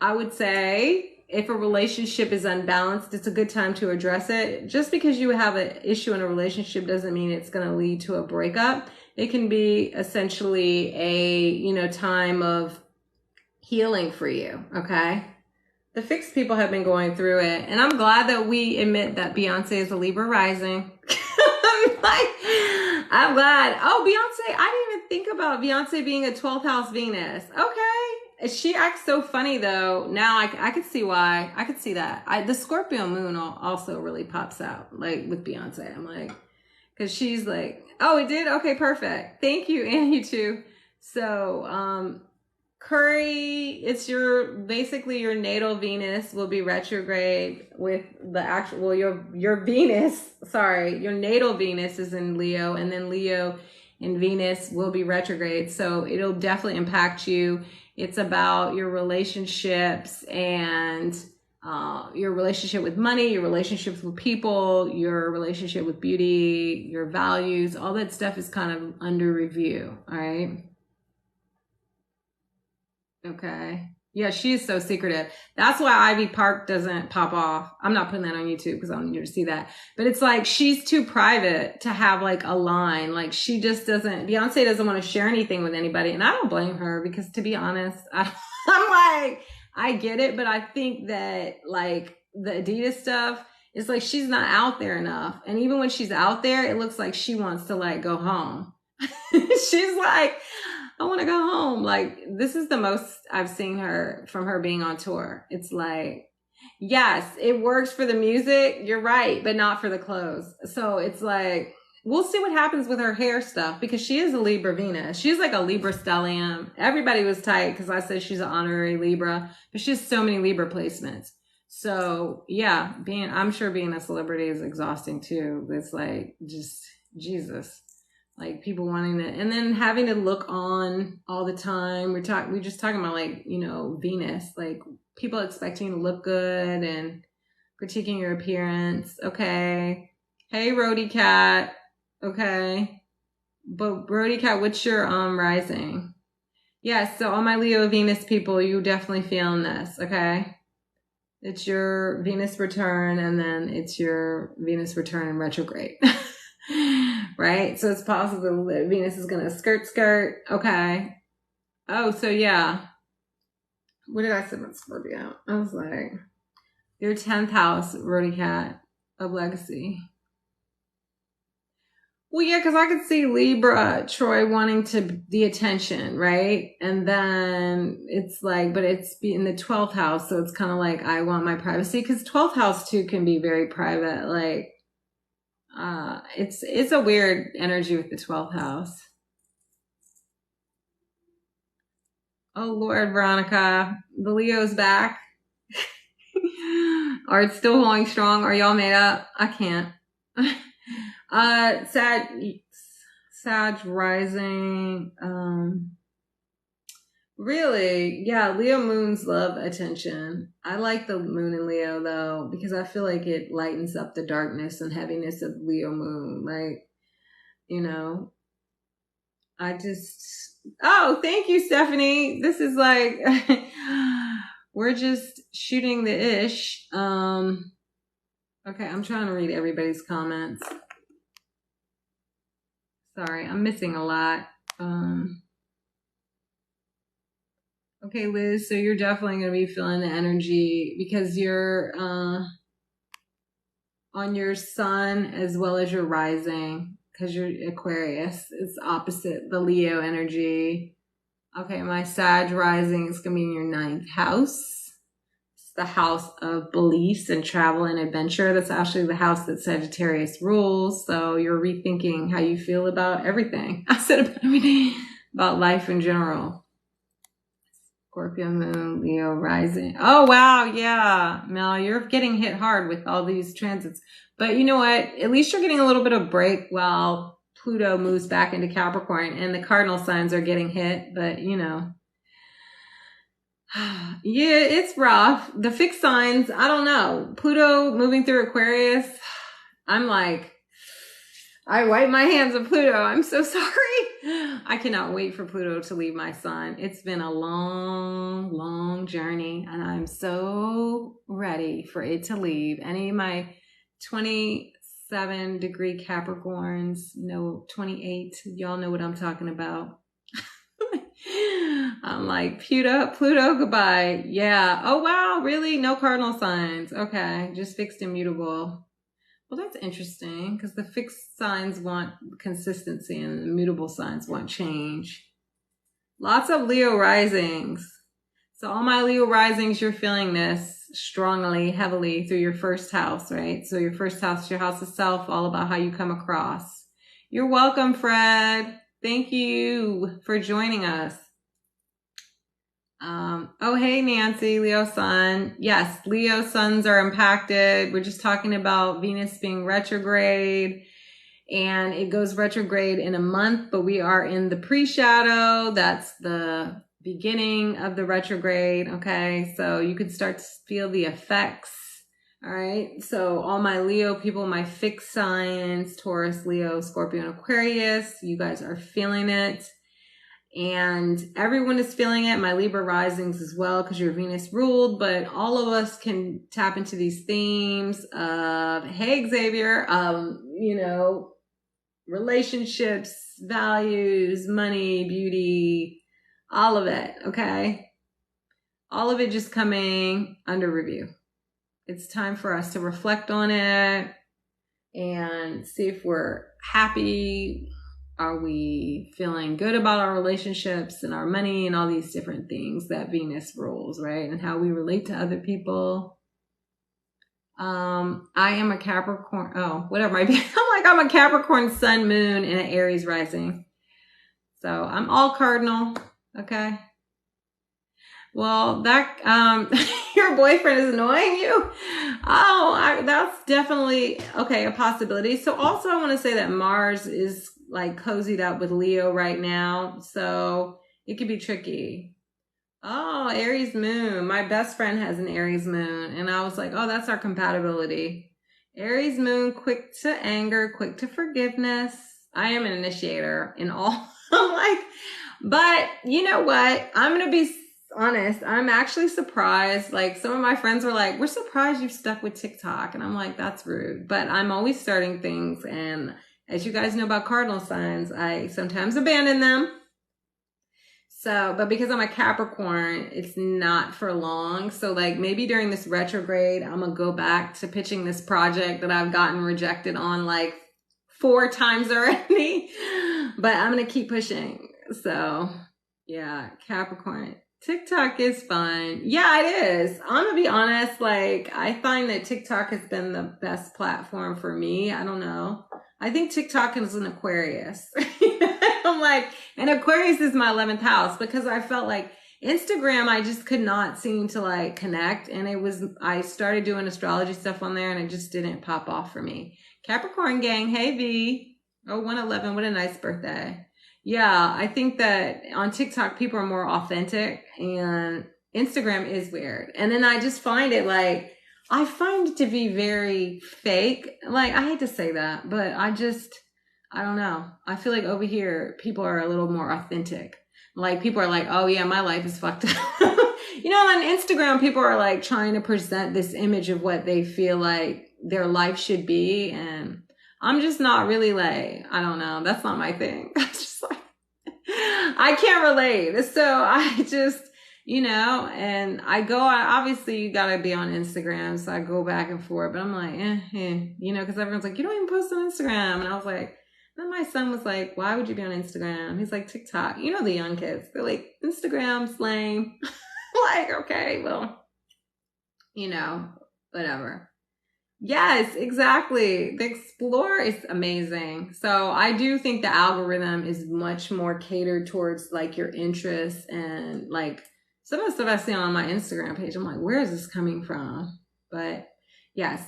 I would say if a relationship is unbalanced, it's a good time to address it. Just because you have an issue in a relationship doesn't mean it's going to lead to a breakup. It can be essentially a, you know, time of healing for you. Okay. The fixed people have been going through it, and I'm glad that we admit that Beyonce is a Libra rising. I'm glad. Oh, Beyonce, I didn't even think about Beyonce being a 12th house Venus. Okay. She acts so funny though. Now I could see why. I could see that. The Scorpio moon also really pops out, like with Beyonce. I'm like, cause she's like, oh, it did? Okay, perfect. Thank you. And you too. So, Curry, it's basically your natal Venus will be retrograde with the actual, well, your Venus, sorry, your natal Venus is in Leo, and then Leo and Venus will be retrograde. So it'll definitely impact you. It's about your relationships and your relationship with money, your relationships with people, your relationship with beauty, your values, all that stuff is kind of under review. All right. Okay. Yeah, she's so secretive. That's why Ivy Park doesn't pop off. I'm not putting that on YouTube because I don't need you to see that. But it's like she's too private to have like a line. Like she just doesn't, Beyonce doesn't want to share anything with anybody. And I don't blame her because to be honest, I'm like, I get it. But I think that like the Adidas stuff, it's like she's not out there enough. And even when she's out there, it looks like she wants to like go home. She's like, I want to go home. Like, this is the most I've seen her from her being on tour. It's like, yes, it works for the music. You're right, but not for the clothes. So it's like, we'll see what happens with her hair stuff because she is a Libra Venus. She's like a Libra stellium. Everybody was tight because I said she's an honorary Libra, but she has so many Libra placements. So yeah, I'm sure being a celebrity is exhausting too. It's like, just Jesus. Like people wanting to, and then having to look on all the time. We're just talking about like, Venus, like people expecting you to look good and critiquing your appearance. Okay. Hey, Rody Cat. Okay. But Rody Cat, what's your, rising? Yes. So all my Leo Venus people, you definitely feeling this. Okay. It's your Venus return and then it's your Venus return in retrograde. Right? So it's possible that Venus is going to skirt. Okay. Oh, so yeah. What did I say about Scorpio? I was like, your 10th house, Rody Cat, of legacy. Well, yeah, because I could see Libra, Troy, wanting the attention, right? And then it's like, but it's in the 12th house. So it's kind of like, I want my privacy. Because 12th house too can be very private. Like, it's a weird energy with the 12th house. Oh Lord, Veronica, the Leo's back. Or it's still holding strong. Are y'all made up? I can't. Sag rising. Really, yeah, Leo moons love attention. I like the moon in Leo though, because I feel like it lightens up the darkness and heaviness of Leo moon. Like, oh, thank you, Stephanie. This is like, we're just shooting the ish. Okay, I'm trying to read everybody's comments. Sorry, I'm missing a lot. Okay, Liz, so you're definitely going to be feeling the energy because you're on your sun as well as your rising because you're Aquarius. It's opposite the Leo energy. Okay, my Sag rising is going to be in your 9th house. It's the house of beliefs and travel and adventure. That's actually the house that Sagittarius rules. So you're rethinking how you feel about everything. I said about everything, about life in general. Scorpio moon, Leo rising. Oh, wow. Yeah. Mel, you're getting hit hard with all these transits. But you know what? At least you're getting a little bit of break while Pluto moves back into Capricorn and the cardinal signs are getting hit. But, yeah, it's rough. The fixed signs, I don't know. Pluto moving through Aquarius. I'm like, I wipe my hands of Pluto. I'm so sorry. I cannot wait for Pluto to leave my sign. It's been a long, long journey, and I'm so ready for it to leave. Any of my 27-degree Capricorns, no, 28, y'all know what I'm talking about. I'm like, Pluto, goodbye. Yeah. Oh, wow. Really? No cardinal signs. Okay. Just fixed immutable. Well, that's interesting because the fixed signs want consistency and the mutable signs want change. Lots of Leo risings. So all my Leo risings, you're feeling this strongly, heavily through your first house, right? So your first house, your house of self, all about how you come across. You're welcome, Fred. Thank you for joining us. Oh, hey, Nancy, Leo sun. Yes, Leo suns are impacted. We're just talking about Venus being retrograde, and it goes retrograde in a month, but we are in the pre-shadow. That's the beginning of the retrograde. Okay, so you could start to feel the effects. All right, so all my Leo people, my fixed signs, Taurus, Leo, Scorpio, and Aquarius, you guys are feeling it. And everyone is feeling it. My Libra risings as well, because you're Venus ruled, but all of us can tap into these themes of, hey, Xavier, relationships, values, money, beauty, all of it. Okay. All of it just coming under review. It's time for us to reflect on it and see if we're happy. Are we feeling good about our relationships and our money and all these different things that Venus rules, right? And how we relate to other people. I am a Capricorn. Oh, whatever. I'm a Capricorn sun, moon, and an Aries rising. So I'm all cardinal. Okay. Well, your boyfriend is annoying you. Oh, that's definitely, okay, a possibility. So also I want to say that Mars is like cozied up with Leo right now. So it could be tricky. Oh, Aries moon. My best friend has an Aries moon. And I was like, oh, that's our compatibility. Aries moon, quick to anger, quick to forgiveness. I am an initiator in all. I'm like, but you know what? I'm going to be honest. I'm actually surprised. Like some of my friends were like, we're surprised you've stuck with TikTok. And I'm like, that's rude. But I'm always starting things. And as you guys know about cardinal signs, I sometimes abandon them. So, but because I'm a Capricorn, it's not for long. So like maybe during this retrograde, I'm going to go back to pitching this project that I've gotten rejected on like 4 times already, but I'm going to keep pushing. So yeah, Capricorn. TikTok is fun. Yeah, it is. I'm going to be honest. Like I find that TikTok has been the best platform for me. I don't know. I think TikTok is an Aquarius. I'm like, and Aquarius is my 11th house, because I felt like Instagram, I just could not seem to like connect. And I started doing astrology stuff on there and it just didn't pop off for me. Capricorn gang. Hey, V. Oh, 111. What a nice birthday. Yeah. I think that on TikTok, people are more authentic and Instagram is weird. And then I just find it like, I find it to be very fake. Like, I hate to say that, but I don't know. I feel like over here, people are a little more authentic. Like, people are like, oh yeah, my life is fucked up. On Instagram, people are like trying to present this image of what they feel like their life should be. And I'm just not really like, I don't know. That's not my thing. It's just like, I can't relate. So I just, and obviously you gotta be on Instagram. So I go back and forth, but I'm like, because everyone's like, you don't even post on Instagram. And I was like, then my son was like, why would you be on Instagram? He's like, TikTok. The young kids, they're like, Instagram's lame. Like, okay, well, whatever. Yes, exactly. The Explorer is amazing. So I do think the algorithm is much more catered towards like your interests, and like some of the stuff I see on my Instagram page, I'm like, where is this coming from? But yes.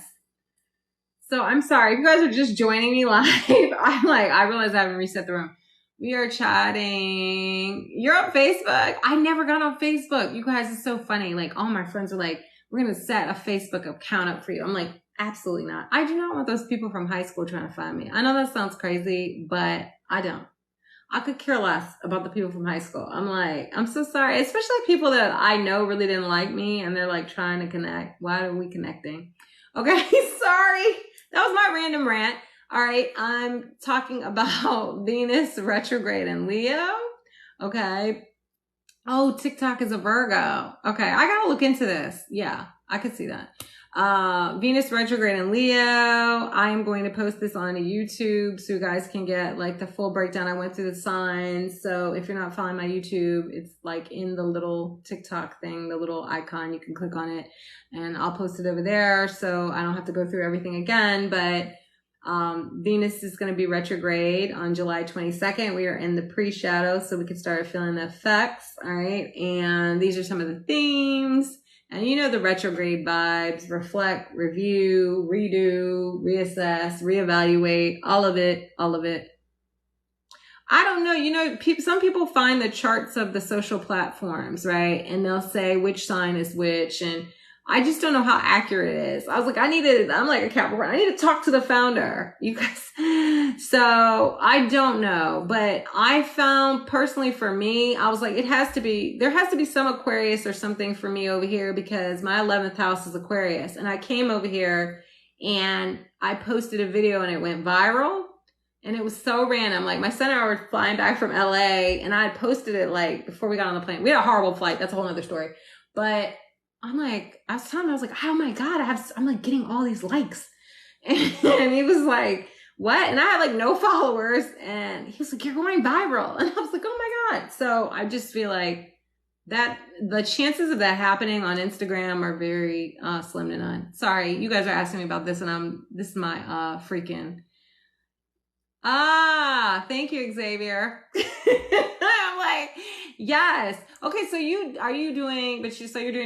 So I'm sorry if you guys are just joining me live. I realize I haven't reset the room. We are chatting. You're on Facebook. I never got on Facebook. You guys, it's so funny. Like all my friends are like, we're going to set a Facebook account up for you. I'm like, absolutely not. I do not want those people from high school trying to find me. I know that sounds crazy, but I don't. I could care less about the people from high school. I'm like, I'm so sorry. Especially people that I know really didn't like me and they're like trying to connect. Why are we connecting? Okay, sorry. That was my random rant. All right, I'm talking about Venus retrograde in Leo. Okay. Oh, TikTok is a Virgo. Okay, I gotta look into this. Yeah, I could see that. Venus retrograde in Leo. I am going to post this on YouTube so you guys can get like the full breakdown. I went through the signs. So if you're not following my YouTube, it's like in the little TikTok thing, the little icon, you can click on it and I'll post it over there. So I don't have to go through everything again, but Venus is going to be retrograde on July 22nd. We are in the pre-shadow, so we can start feeling the effects. All right. And these are some of the themes. And you know the retrograde vibes: reflect, review, redo, reassess, reevaluate, all of it, all of it. I don't know. You know, some people find the charts of the social platforms, right? And they'll say which sign is which. And I just don't know how accurate it is. I was like, I'm like a Capricorn. I need to talk to the founder, you guys. So I don't know, but I found personally for me, I was like, there has to be some Aquarius or something for me over here, because my 11th house is Aquarius. And I came over here and I posted a video and it went viral. And it was so random. Like my son and I were flying back from LA and I had posted it like before we got on the plane. We had a horrible flight. That's a whole nother story. But I'm like, I was like, oh my God, I'm like getting all these likes. And he was like, what? And I had like no followers. And he was like, you're going viral. And I was like, oh my God. So I just feel like that the chances of that happening on Instagram are very slim to none. Sorry, you guys are asking me about this and this is my freaking. Thank you, Xavier. I'm like, yes. Okay, so you're doing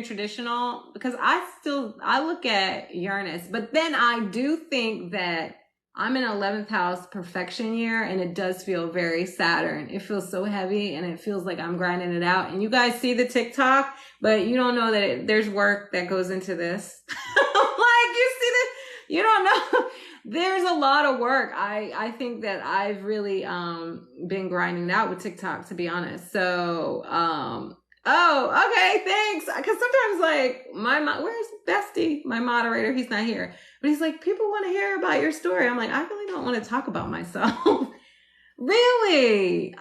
traditional? Because I look at Uranus, but then I do think that I'm in 11th house perfection year and it does feel very Saturn. It feels so heavy and it feels like I'm grinding it out. And you guys see the TikTok, but you don't know that there's work that goes into this. Like you see this, you don't know. There's a lot of work. I think that I've really been grinding it out with TikTok, to be honest. So, okay, thanks. Because sometimes, like, where's Bestie, my moderator? He's not here. But he's like, people want to hear about your story. I'm like, I really don't want to talk about myself. Really?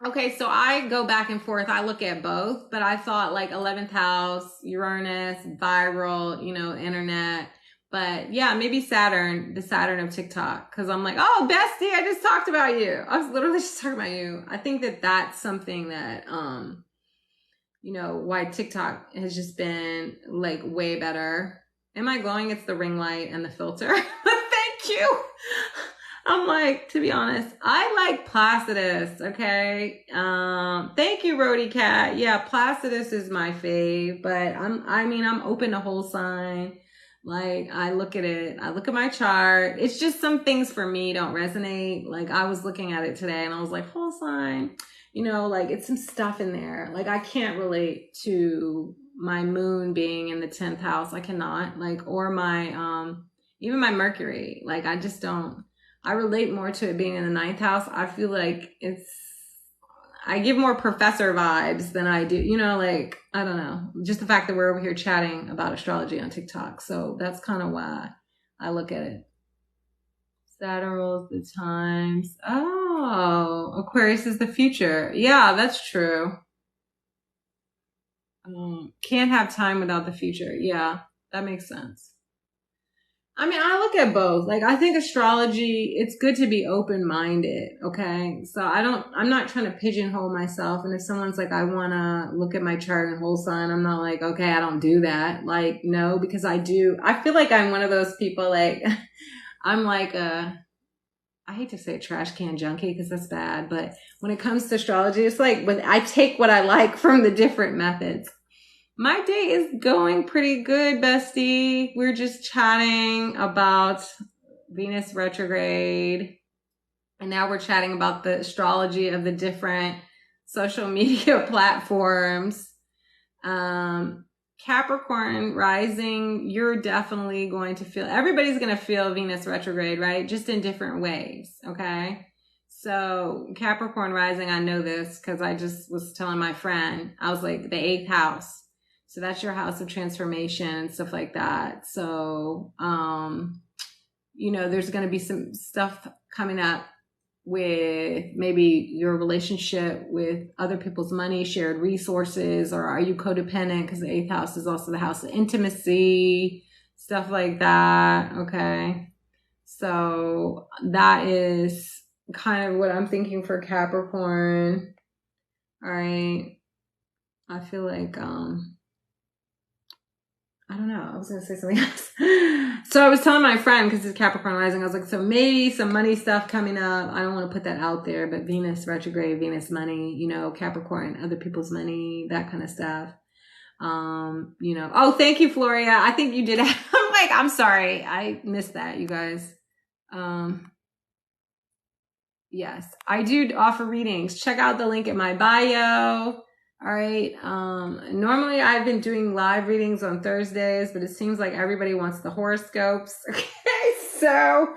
Okay, so I go back and forth. I look at both, but I thought like 11th house, Uranus, viral, internet. But yeah, maybe Saturn, the Saturn of TikTok. Cause I'm like, oh, bestie, I just talked about you. I was literally just talking about you. I think that that's something that, why TikTok has just been like way better. Am I glowing? It's the ring light and the filter. Thank you. I'm like, to be honest, I like Placidus. Okay. Thank you, Rhodey Cat. Yeah. Placidus is my fave, but I'm open to whole sign. Like I look at it, I look at my chart. It's just some things for me don't resonate. Like I was looking at it today and I was like, whole sign, like it's some stuff in there. Like I can't relate to my moon being in the 10th house. I cannot, like, or my, even my Mercury. Like I just don't, I relate more to it being in the 9th house. I feel like I give more professor vibes than I do, like, I don't know, just the fact that we're over here chatting about astrology on TikTok. So that's kind of why I look at it. Saturn rules the times. Oh, Aquarius is the future. Yeah, that's true. Can't have time without the future. Yeah, that makes sense. I look at both. Like, I think astrology, it's good to be open-minded, okay? So I'm not trying to pigeonhole myself. And if someone's like, I want to look at my chart and whole sign, I'm not like, okay, I don't do that. Like, no, because I do. I feel like I'm one of those people, like, I'm like I hate to say trash can junkie because that's bad. But when it comes to astrology, it's like when I take what I like from the different methods. My day is going pretty good, bestie. We're just chatting about Venus retrograde. And now we're chatting about the astrology of the different social media platforms. Capricorn rising, you're definitely going to everybody's going to feel Venus retrograde, right? Just in different ways, okay? So Capricorn rising, I know this because I just was telling my friend, I was like, the 8th house. So that's your house of transformation and stuff like that. So, there's going to be some stuff coming up with maybe your relationship with other people's money, shared resources, or are you codependent? Because the 8th house is also the house of intimacy, stuff like that. Okay. So that is kind of what I'm thinking for Capricorn. All right. I feel like, I don't know. I was going to say something else. So I was telling my friend, because it's Capricorn rising, I was like, so maybe some money stuff coming up. I don't want to put that out there, but Venus retrograde, Venus money, you know, Capricorn, other people's money, that kind of stuff. You know, oh, thank you, Floria. I think you did. I'm like, I'm sorry. I missed that, you guys. Yes, I do offer readings. Check out the link in my bio. All right. Normally I've been doing live readings on Thursdays, but it seems like everybody wants the horoscopes. Okay. So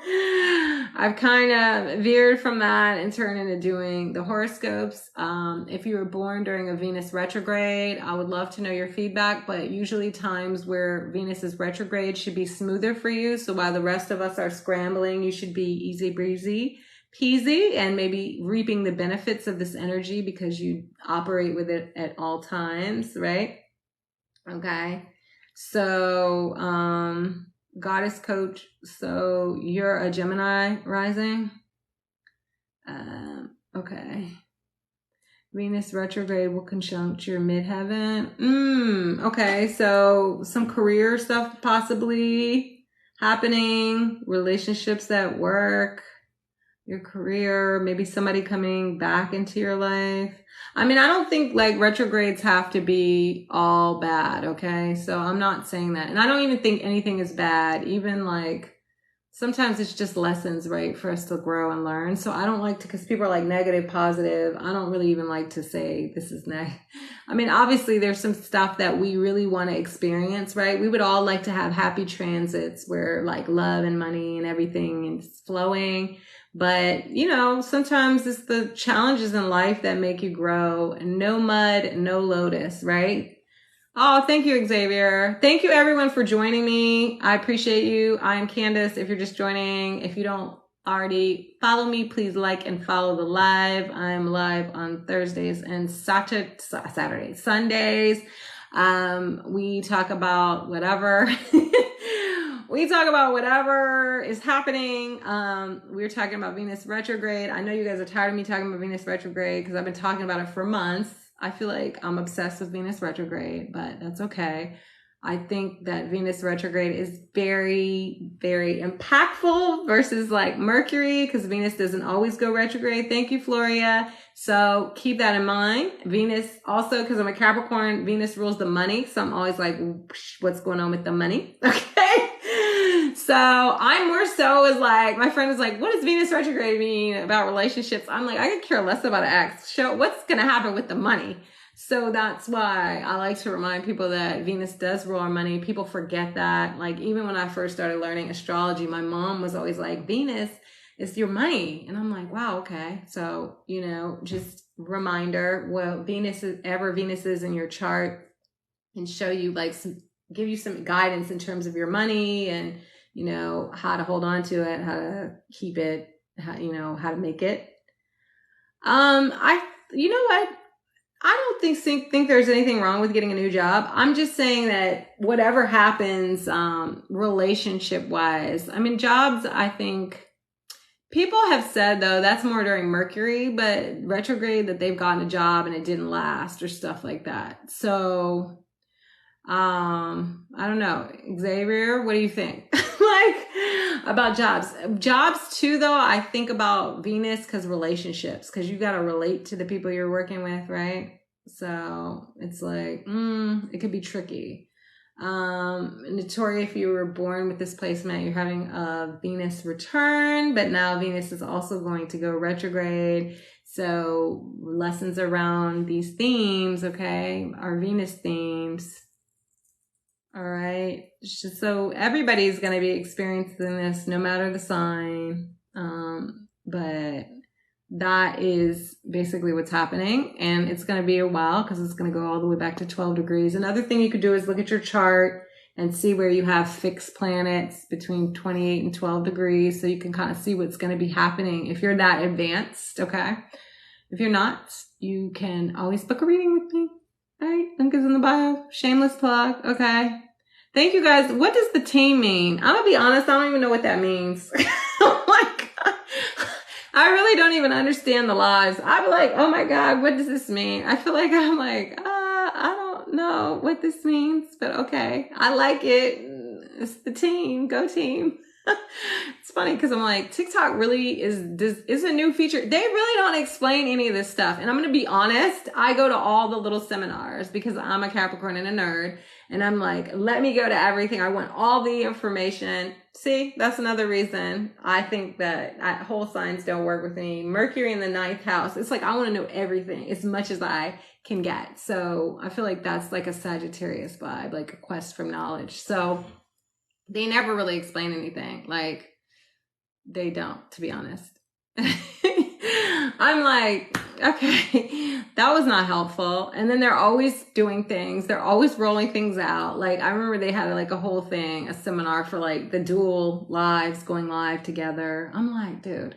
I've kind of veered from that and turned into doing the horoscopes. If you were born during a Venus retrograde, I would love to know your feedback, but usually times where Venus is retrograde should be smoother for you. So while the rest of us are scrambling, you should be easy breezy peasy and maybe reaping the benefits of this energy because you operate with it at all times, right? Okay. So, goddess coach. So you're a Gemini rising. Okay. Venus retrograde will conjunct your midheaven. Okay. So some career stuff possibly happening, relationships at work, your career, maybe somebody coming back into your life. I mean, I don't think like retrogrades have to be all bad, okay? So I'm not saying that. And I don't even think anything is bad. Even like sometimes it's just lessons, right? For us to grow and learn. So I don't like to, because people are like negative, positive. I don't really even like to say this is negative. I mean, obviously there's some stuff that we really want to experience, right? We would all like to have happy transits where like love and money and everything is flowing. But, you know, sometimes it's the challenges in life that make you grow. No mud, no lotus, right? Oh, thank you, Xavier. Thank you, everyone, for joining me. I appreciate you. I am Candace. If you're just joining, if you don't already follow me, please like and follow the live. I'm live on Thursdays and Saturdays, Sundays. We talk about whatever. We talk about whatever is happening. We're talking about Venus retrograde. I know you guys are tired of me talking about Venus retrograde because I've been talking about it for months. I feel like I'm obsessed with Venus retrograde, but that's okay. I think that Venus retrograde is very, very impactful versus like Mercury, because Venus doesn't always go retrograde. Thank you, Floria. So keep that in mind. Venus also, because I'm a Capricorn, Venus rules the money. So I'm always like, what's going on with the money? Okay. So I'm more so is like, my friend is like, what does Venus retrograde mean about relationships? I'm like, I could care less about an ex. Show what's going to happen with the money. So that's why I like to remind people that Venus does rule our money. People forget that. Like even when I first started learning astrology, my mom was always like, Venus is your money. And I'm like, wow, okay. So, you know, just reminder, well, Venus is in your chart and show you like give you some guidance in terms of your money and, you know, how to hold on to it, how to keep it, how to make it. You know what? I don't think there's anything wrong with getting a new job. I'm just saying that whatever happens, relationship wise, I mean, jobs, I think people have said though, that's more during Mercury, but retrograde that they've gotten a job and it didn't last or stuff like that. So, I don't know. Xavier, what do you think? Like about jobs? Jobs too, though, I think about Venus because relationships, because you got to relate to the people you're working with, right? So it's like, it could be tricky. Notori, if you were born with this placement, you're having a Venus return, but now Venus is also going to go retrograde. So lessons around these themes, okay, are Venus themes. All right. So everybody's going to be experiencing this no matter the sign. But that is basically what's happening. And it's going to be a while because it's going to go all the way back to 12 degrees. Another thing you could do is look at your chart and see where you have fixed planets between 28 and 12 degrees. So you can kind of see what's going to be happening if you're that advanced. Okay. If you're not, you can always book a reading with me. All right. Link is in the bio. Shameless plug. Okay. Thank you guys. What does the team mean? I'm going to be honest. I don't even know what that means. Oh my God. I really don't even understand the lives. I'm like, oh my God, what does this mean? I feel like I'm like, I don't know what this means, but okay. I like it. It's the team. Go team. It's funny because I'm like, TikTok really is a new feature. They really don't explain any of this stuff. And I'm going to be honest, I go to all the little seminars because I'm a Capricorn and a nerd. And I'm like, let me go to everything. I want all the information. See, that's another reason I think that whole signs don't work with me. Mercury in the 9th house. It's like, I want to know everything as much as I can get. So I feel like that's like a Sagittarius vibe, like a quest from knowledge. So they never really explain anything. Like, they don't, to be honest. I'm like, okay, that was not helpful. And then they're always doing things. They're always rolling things out. Like, I remember they had like a whole thing, a seminar for like the dual lives going live together. I'm like, dude.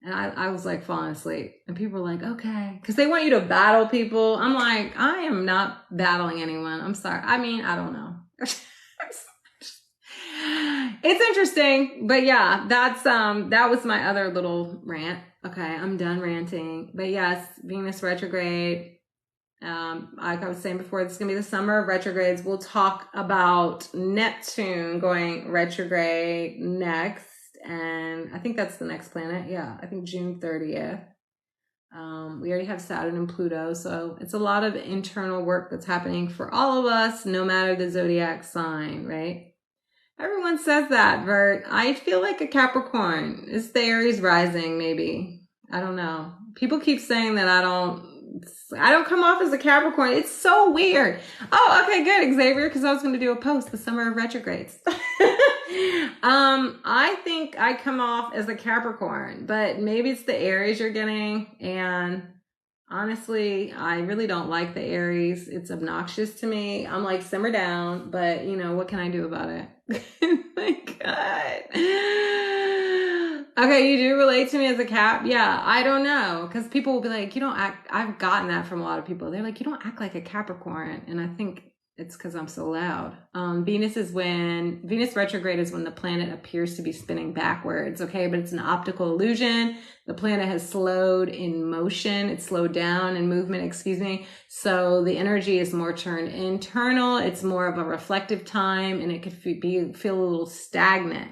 And I was like falling asleep. And people were like, okay. Because they want you to battle people. I'm like, I am not battling anyone. I'm sorry. I mean, I don't know. It's interesting, but yeah, that was my other little rant. Okay, I'm done ranting. But yes, Venus retrograde. Like I was saying before, this is gonna be the summer of retrogrades. We'll talk about Neptune going retrograde next, and I think that's the next planet. Yeah, I think June 30th. We already have Saturn and Pluto, so it's a lot of internal work that's happening for all of us, no matter the zodiac sign, right? Everyone says that, Vert. I feel like a Capricorn. It's the Aries rising, maybe. I don't know. People keep saying that I don't come off as a Capricorn. It's so weird. Oh, okay, good, Xavier, because I was going to do a post, the summer of retrogrades. I think I come off as a Capricorn, but maybe it's the Aries you're getting, and honestly, I really don't like the Aries. It's obnoxious to me. I'm like, simmer down, but you know, what can I do about it? My God. Okay, you do relate to me as a Cap? Yeah, I don't know. Because people will be like, you don't act, I've gotten that from a lot of people. They're like, you don't act like a Capricorn. And I think it's because I'm so loud. Venus retrograde is when the planet appears to be spinning backwards, okay? But it's an optical illusion. The planet has slowed in motion. It's slowed down in movement, excuse me. So the energy is more turned internal. It's more of a reflective time, and it could feel a little stagnant.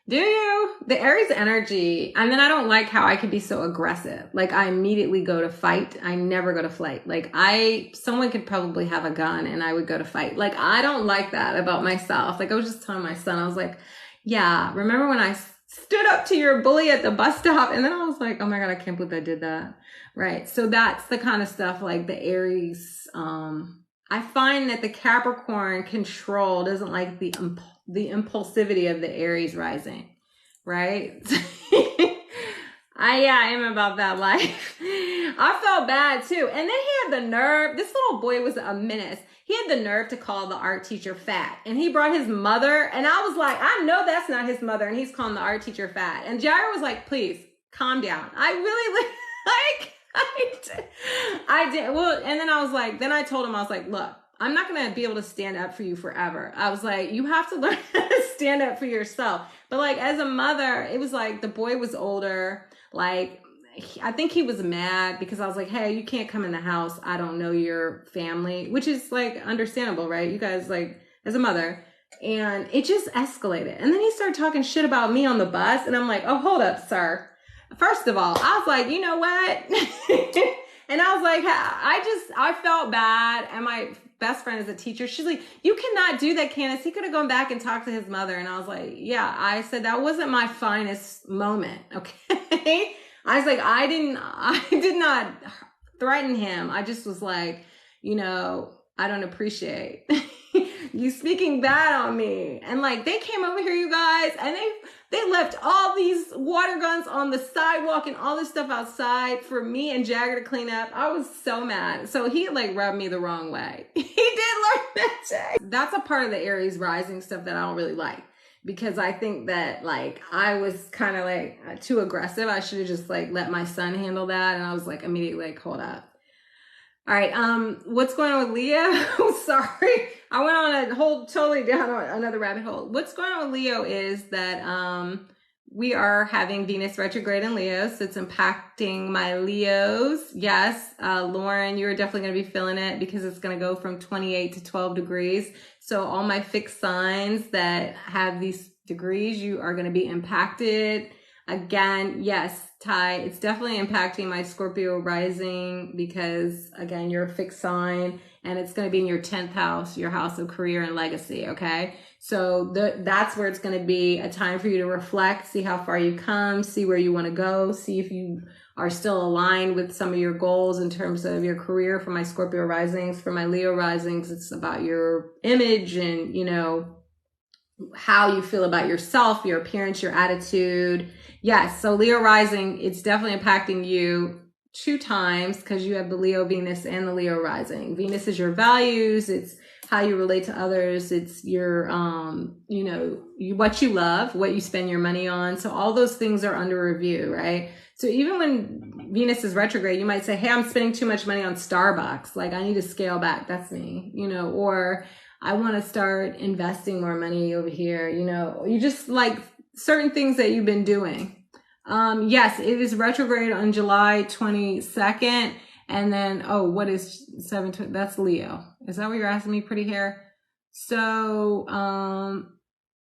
Do you? The Aries energy, and then I don't like how I could be so aggressive. Like, I immediately go to fight. I never go to flight. Like, someone could probably have a gun and I would go to fight. Like, I don't like that about myself. Like, I was just telling my son, I was like, yeah, remember when I stood up to your bully at the bus stop? And then I was like, oh my God, I can't believe I did that. Right. So that's the kind of stuff like the Aries. I find that the Capricorn control doesn't like the impulsivity of the Aries rising, right? I am about that life. I felt bad too. And then he had the nerve, this little boy was a menace. He had the nerve to call the art teacher fat. And he brought his mother, and I was like, I know that's not his mother, and he's calling the art teacher fat. And Jair was like, please, calm down. I really I did. Well, and then I was like, then I told him, I was like, look, I'm not going to be able to stand up for you forever. I was like, you have to learn how to stand up for yourself. But like, as a mother, it was like the boy was older. Like, I think he was mad because I was like, hey, you can't come in the house. I don't know your family, which is like understandable, right? You guys, like, as a mother. And it just escalated. And then he started talking shit about me on the bus. And I'm like, oh, hold up, sir. First of all, I was like, you know what? And I was like, I felt bad. And my best friend is a teacher. She's like, you cannot do that, Candace. He could have gone back and talked to his mother. And I was like, yeah, I said, that wasn't my finest moment. Okay. I was like, I did not threaten him. I just was like, you know, I don't appreciate you speaking bad on me. And like, they came over here, you guys, and they left all these water guns on the sidewalk and all this stuff outside for me and Jagger to clean up. I was so mad. So he like rubbed me the wrong way. He did learn that day. That's a part of the Aries rising stuff that I don't really like, because I think that like I was kind of like too aggressive. I should have just like let my son handle that. And I was like immediately like, hold up. All right, what's going on with Leo? Sorry, I went on a whole totally down another rabbit hole. What's going on with Leo is that we are having Venus retrograde in Leo, so it's impacting my Leos. Yes, Lauren, you're definitely going to be feeling it because it's going to go from 28 to 12 degrees. So all my fixed signs that have these degrees, you are going to be impacted. Again, yes, Ty, it's definitely impacting my Scorpio rising because, again, you're a fixed sign and it's going to be in your 10th house, your house of career and legacy, okay? So that's where it's going to be a time for you to reflect, see how far you come, see where you want to go, see if you are still aligned with some of your goals in terms of your career. For my Scorpio risings, for my Leo risings, it's about your image and, you know, how you feel about yourself, your appearance, your attitude. Yes, so Leo rising, it's definitely impacting you 2 times because you have the Leo Venus and the Leo rising. Venus is your values, it's how you relate to others, it's your you know, what you love, what you spend your money on. So all those things are under review, right? So even when Venus is retrograde, you might say, hey, I'm spending too much money on Starbucks, like I need to scale back. That's me, you know, or I want to start investing more money over here. You know, you just like certain things that you've been doing. Yes, it is retrograde on July 22nd. And then, oh, what is 7? That's Leo. Is that what you're asking me, pretty hair? So,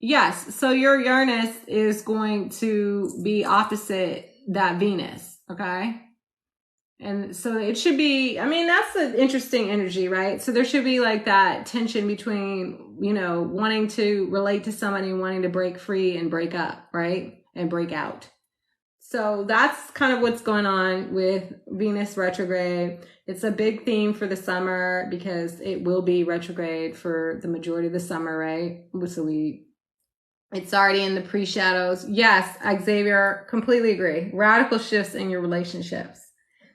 yes. So your Uranus is going to be opposite that Venus. Okay. And so it should be, I mean, that's an interesting energy, right? So there should be like that tension between, you know, wanting to relate to somebody and wanting to break free and break up, right? And break out. So that's kind of what's going on with Venus retrograde. It's a big theme for the summer because it will be retrograde for the majority of the summer, right? So it's already in the pre-shadows. Yes, Xavier, completely agree. Radical shifts in your relationships.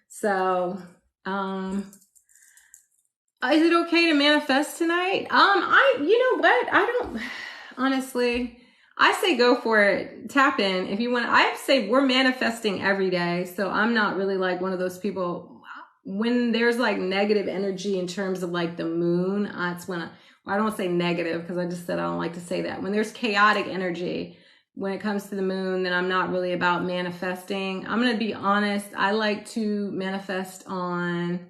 So, is it okay to manifest tonight? You know what? I don't, honestly, I say go for it. Tap in if you want. I say we're manifesting every day. So I'm not really like one of those people when there's like negative energy in terms of like the moon. That's when I don't say negative because I just said I don't like to say that. When there's chaotic energy, when it comes to the moon, then I'm not really about manifesting. I'm going to be honest. I like to manifest on,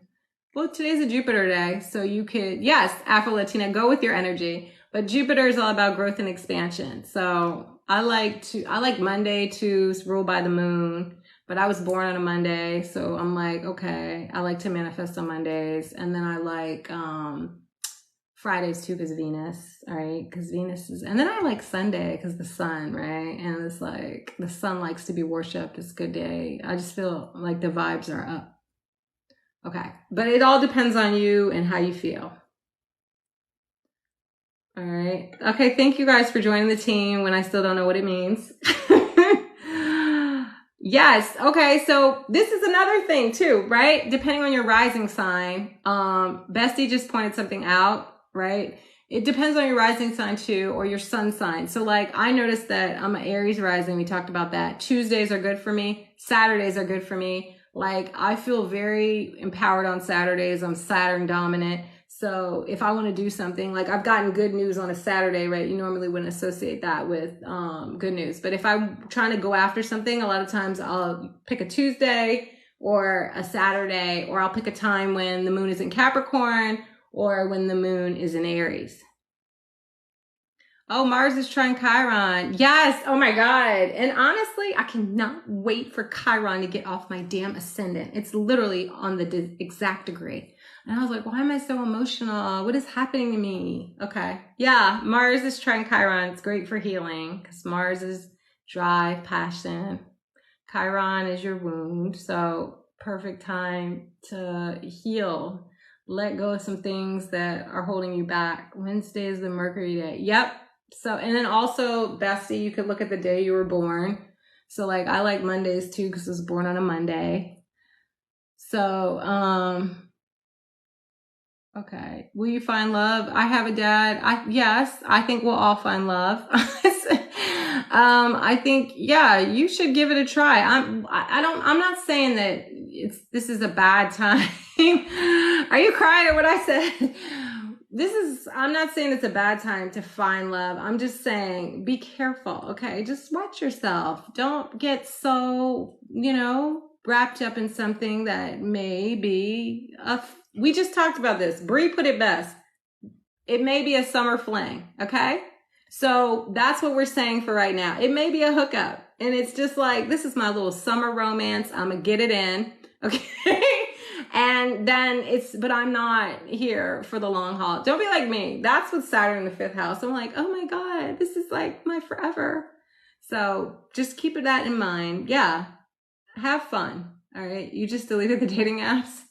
well, today's a Jupiter day. So you could, yes, Afro-Latina, go with your energy. But Jupiter is all about growth and expansion. So I like Monday to rule by the moon. But I was born on a Monday. So I'm like, okay, I like to manifest on Mondays. And then I like, Fridays too because Venus, all right? Because Venus is, and then I like Sunday because the sun, right? And it's like the sun likes to be worshipped. It's a good day. I just feel like the vibes are up. Okay, but it all depends on you and how you feel. All right. Okay, thank you guys for joining the team when I still don't know what it means. Yes. Okay. So this is another thing too, right? Depending on your rising sign, Bestie just pointed something out. Right? It depends on your rising sign too, or your sun sign. So like I noticed that I'm an Aries rising. We talked about that. Tuesdays are good for me. Saturdays are good for me. Like I feel very empowered on Saturdays. I'm Saturn dominant. So if I want to do something, like I've gotten good news on a Saturday, right? You normally wouldn't associate that with good news. But if I'm trying to go after something, a lot of times I'll pick a Tuesday or a Saturday, or I'll pick a time when the moon is in Capricorn or when the moon is in Aries. Oh, Mars is trying Chiron. Yes. Oh my God. And honestly, I cannot wait for Chiron to get off my damn ascendant. It's literally on the exact degree. And I was like, why am I so emotional? What is happening to me? Okay. Yeah. Mars is trying Chiron. It's great for healing because Mars is drive, passion. Chiron is your wound. So perfect time to heal. Let go of some things that are holding you back. Wednesday is the Mercury day. Yep. So, and then also, Bestie, you could look at the day you were born. So like, I like Mondays too, because I was born on a Monday. So, okay. Will you find love? I have a dad. Yes, I think we'll all find love. I think, yeah, you should give it a try. I'm not saying that this is a bad time. Are you crying at what I said? I'm not saying it's a bad time to find love. I'm just saying be careful, okay? Just watch yourself. Don't get so, wrapped up in something that may be we just talked about this. Bree put it best. It may be a summer fling, okay? So that's what we're saying for right now. It may be a hookup. And it's just like, this is my little summer romance. I'm going to get it in, okay? And then but I'm not here for the long haul. Don't be like me. That's with Saturn in the 5th house. I'm like, oh my God, this is like my forever. So just keep that in mind. Yeah. Have fun. All right. You just deleted the dating apps.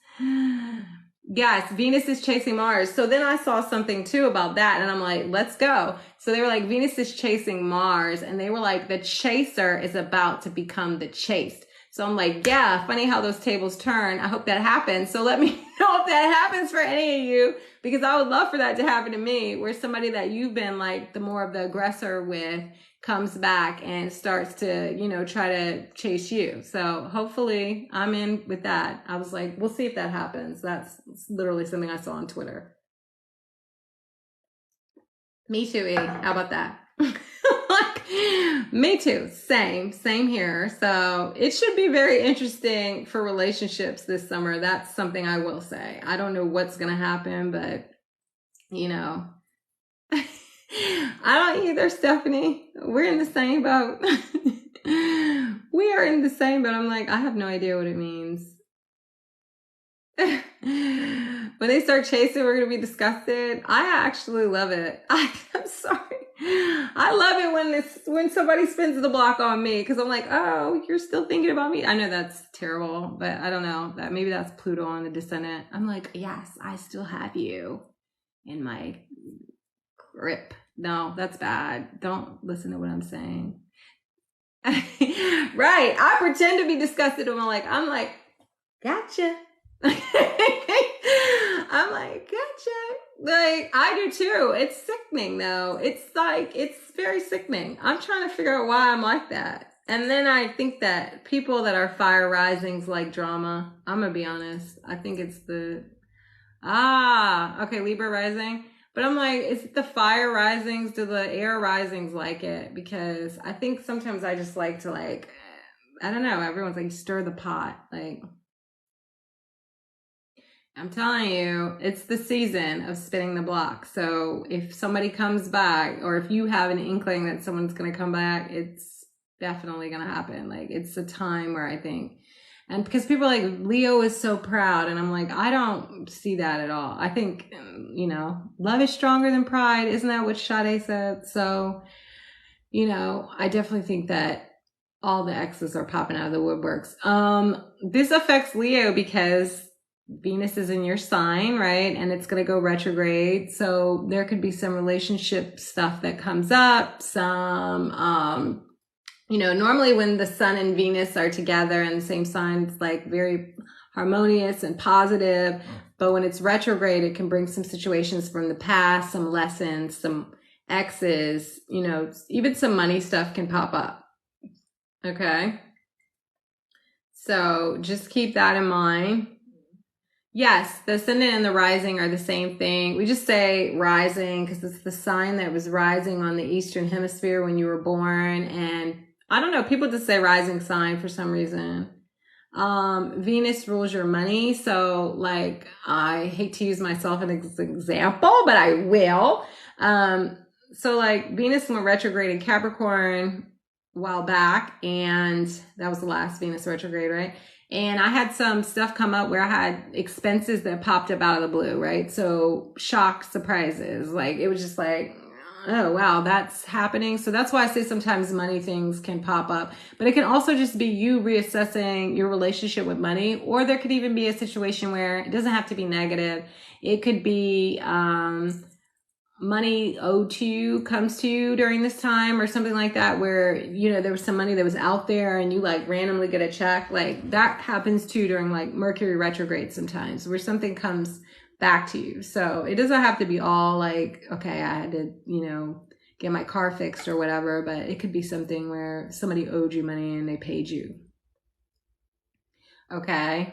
Yes, Venus is chasing Mars. So then I saw something too about that, and I'm like, let's go. So they were like, Venus is chasing Mars, and they were like, the chaser is about to become the chased. So I'm like, yeah, funny how those tables turn. I hope that happens. So let me know if that happens for any of you, because I would love for that to happen to me, where somebody that you've been like the more of the aggressor with comes back and starts to, try to chase you. So hopefully I'm in with that. I was like, we'll see if that happens. That's literally something I saw on Twitter. Me too, E. How about that? Me too. Same here. So it should be very interesting for relationships this summer. That's something I will say. I don't know what's going to happen, but I don't either, Stephanie. We're in the same boat. We are in the same boat. I'm like, I have no idea what it means. When they start chasing, we're going to be disgusted. I actually love it. I'm sorry. I love it when somebody spins the block on me, because I'm like, oh, you're still thinking about me. I know that's terrible, but I don't know. Maybe that's Pluto on the descendant. I'm like, yes, I still have you in my grip. No, that's bad. Don't listen to what I'm saying. Right. I pretend to be disgusted. I'm like, gotcha. I'm like, gotcha. Like, I do too. It's sickening though. It's very sickening. I'm trying to figure out why I'm like that. And then I think that people that are fire risings like drama. I'm going to be honest. I think it's okay, Libra rising. But I'm like, is it the fire risings? Do the air risings like it? Because I think sometimes I just like to I don't know. Everyone's like, stir the pot. Like, I'm telling you, it's the season of spinning the block. So if somebody comes back, or if you have an inkling that someone's going to come back, it's definitely going to happen. Like, it's a time where I think, and because people are like, Leo is so proud. And I'm like, I don't see that at all. I think, love is stronger than pride. Isn't that what Sade said? So, I definitely think that all the exes are popping out of the woodworks. This affects Leo because Venus is in your sign, right? And it's going to go retrograde. So there could be some relationship stuff that comes up, normally when the sun and Venus are together in the same sign, it's like very harmonious and positive. But when it's retrograde, it can bring some situations from the past, some lessons, some exes, even some money stuff can pop up. Okay. So just keep that in mind. Yes, the ascendant and the rising are the same thing. We just say rising because it's the sign that was rising on the Eastern Hemisphere when you were born. And I don't know, people just say rising sign for some reason. Venus rules your money. So I hate to use myself as an example, but I will. So Venus went retrograde in Capricorn a while back, and that was the last Venus retrograde, right? And I had some stuff come up where I had expenses that popped up out of the blue, right? So shock surprises. It was just like, oh, wow, that's happening. So that's why I say sometimes money things can pop up. But it can also just be you reassessing your relationship with money. Or there could even be a situation where it doesn't have to be negative. It could be money owed to you comes to you during this time or something like that, where there was some money that was out there and you randomly get a check. That happens too during Mercury retrograde sometimes, where something comes back to you. So it doesn't have to be all okay, I had to get my car fixed or whatever, but it could be something where somebody owed you money and they paid you. Okay.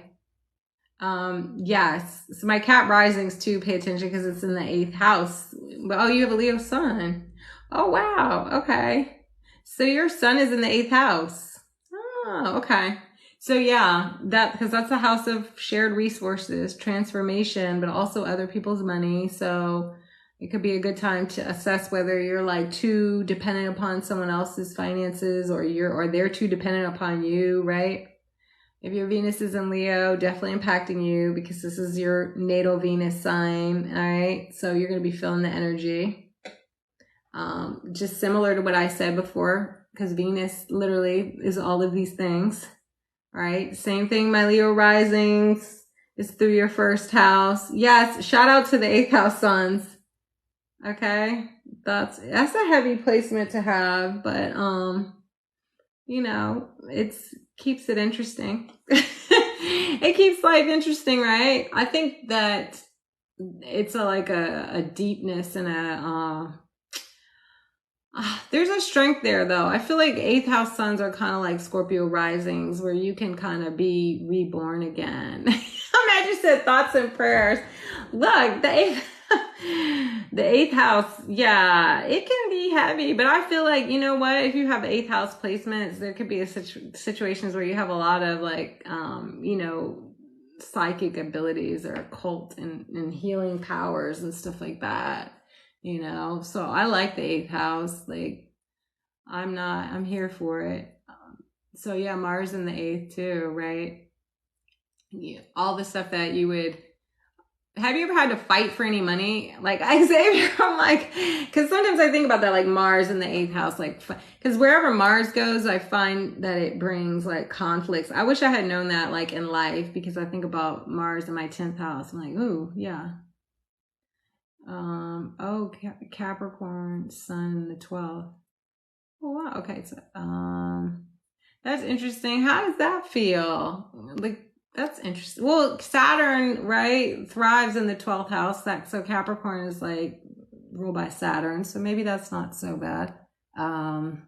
Yes. So my cat risings too, pay attention because it's in the 8th house. Oh, you have a Leo sun. Oh, wow. Okay. So your sun is in the 8th house. Oh, okay. So yeah, because that's a house of shared resources, transformation, but also other people's money. So it could be a good time to assess whether you're like too dependent upon someone else's finances or they're too dependent upon you, right? If your Venus is in Leo, definitely impacting you because this is your natal Venus sign, all right? So you're going to be feeling the energy. Just similar to what I said before, because Venus literally is all of these things, right? Same thing, my Leo risings is through your 1st house. Yes, shout out to the 8th house suns. Okay, that's a heavy placement to have, but you know, keeps it interesting. It keeps life interesting, right? I think that it's a deepness and there's a strength there though. I feel like 8th house suns are kind of like Scorpio risings where you can kind of be reborn again. I just said thoughts and prayers. Look, the 8th house, yeah, it can be heavy, but I feel like, you know what, if you have 8th house placements, there could be situations where you have a lot of like, you know, psychic abilities or occult and healing powers and stuff like that, you know. So I like the 8th house. Like, I'm here for it. So yeah, Mars in the 8th too, right? Yeah, all the stuff that you would. Have you ever had to fight for any money? Like Xavier, I'm like, because sometimes I think about that, like Mars in the 8th house, like, because wherever Mars goes, I find that it brings like conflicts. I wish I had known that like in life, because I think about Mars in my 10th house. I'm like, ooh, yeah. Capricorn, Sun in the 12th. Oh, wow. Okay. So, that's interesting. How does that feel? Like, that's interesting. Well, Saturn, right, thrives in the 12th house. So Capricorn is like ruled by Saturn. So maybe that's not so bad. And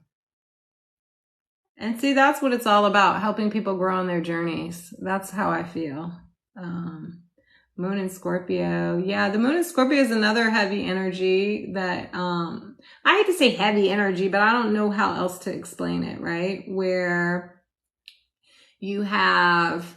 see, that's what it's all about, helping people grow on their journeys. That's how I feel. Moon in Scorpio. Yeah, the moon in Scorpio is another heavy energy that, I hate to say heavy energy, but I don't know how else to explain it, right? Where you have,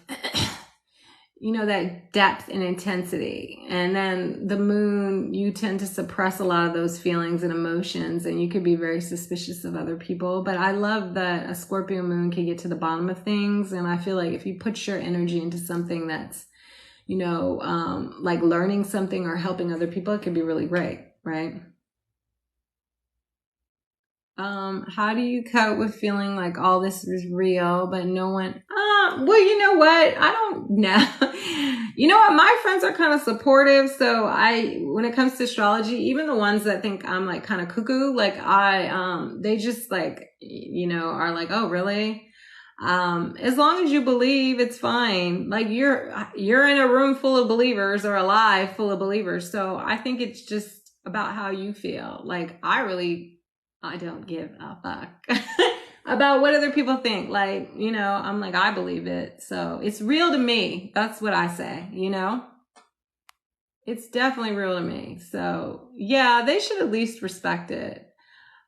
you know, that depth and intensity. And then the moon, you tend to suppress a lot of those feelings and emotions, and you could be very suspicious of other people. But I love that a Scorpio moon can get to the bottom of things. And I feel like if you put your energy into something that's, you know, like learning something or helping other people, it can be really great, right? How do you cope with feeling like all this is real, but no one, well, you know what? I don't know. You know what? My friends are kind of supportive. So when it comes to astrology, even the ones that think I'm like kind of cuckoo, like they just like, you know, are like, oh, really? As long as you believe, it's fine. Like you're in a room full of believers or alive full of believers. So I think it's just about how you feel. Like I don't give a fuck about what other people think. Like, you know, I'm like, I believe it. So it's real to me. That's what I say, you know? It's definitely real to me. So yeah, they should at least respect it.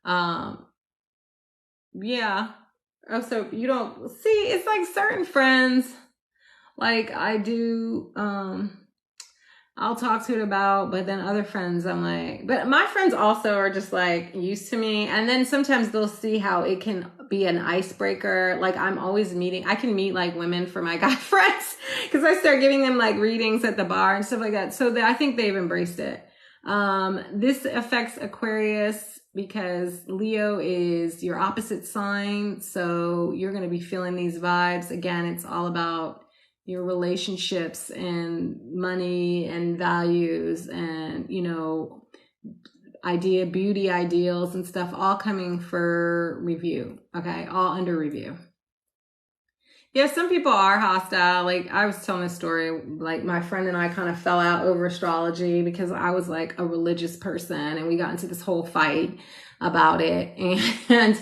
Yeah. Oh, so you don't see, it's like certain friends, like I do, I'll talk to it about, but then other friends, I'm like, but my friends also are just like used to me. And then sometimes they'll see how it can be an icebreaker. Like I can meet like women for my guy friends because I start giving them like readings at the bar and stuff like that. So I think they've embraced it. This affects Aquarius because Leo is your opposite sign. So you're going to be feeling these vibes. Again, it's all about your relationships and money and values and, you know, beauty ideals and stuff, all coming for review. Okay. All under review. Yeah. Some people are hostile. Like I was telling a story, like my friend and I kind of fell out over astrology because I was like a religious person and we got into this whole fight about it. And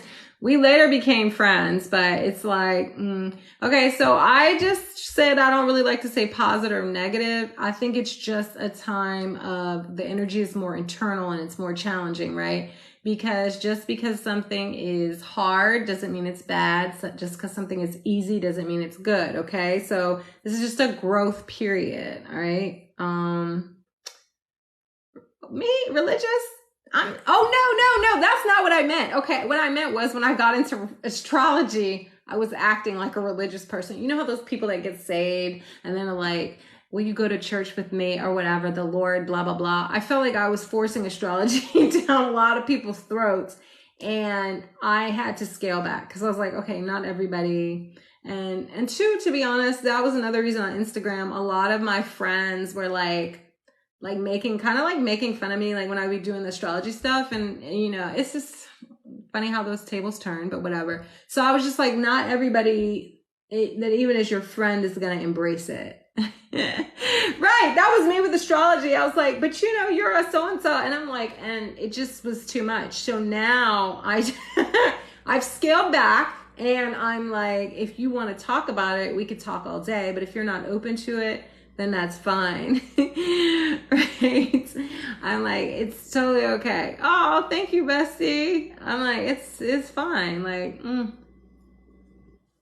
We later became friends, but it's like, okay, so I just said I don't really like to say positive or negative. I think it's just a time of the energy is more internal and it's more challenging, right? Because just because something is hard doesn't mean it's bad. So just because something is easy doesn't mean it's good, okay? So this is just a growth period, all right? Me, religious? No, that's not what I meant. Okay, what I meant was when I got into astrology, I was acting like a religious person. You know how those people that get saved and then are like, will you go to church with me or whatever, the Lord, blah, blah, blah. I felt like I was forcing astrology down a lot of people's throats. And I had to scale back because I was like, okay, not everybody. And two, to be honest, that was another reason on Instagram. A lot of my friends were like making fun of me, like when I would be doing the astrology stuff. And you know, it's just funny how those tables turn, but whatever. So I was just like, not everybody that even as your friend is going to embrace it. Right. That was me with astrology. I was like, but you know, you're a so-and-so. And I'm like, and it just was too much. So now I've scaled back and I'm like, if you want to talk about it, we could talk all day, but if you're not open to it, then that's fine. Right? I'm like, it's totally okay. Oh, thank you, bestie. I'm like, it's fine. Like,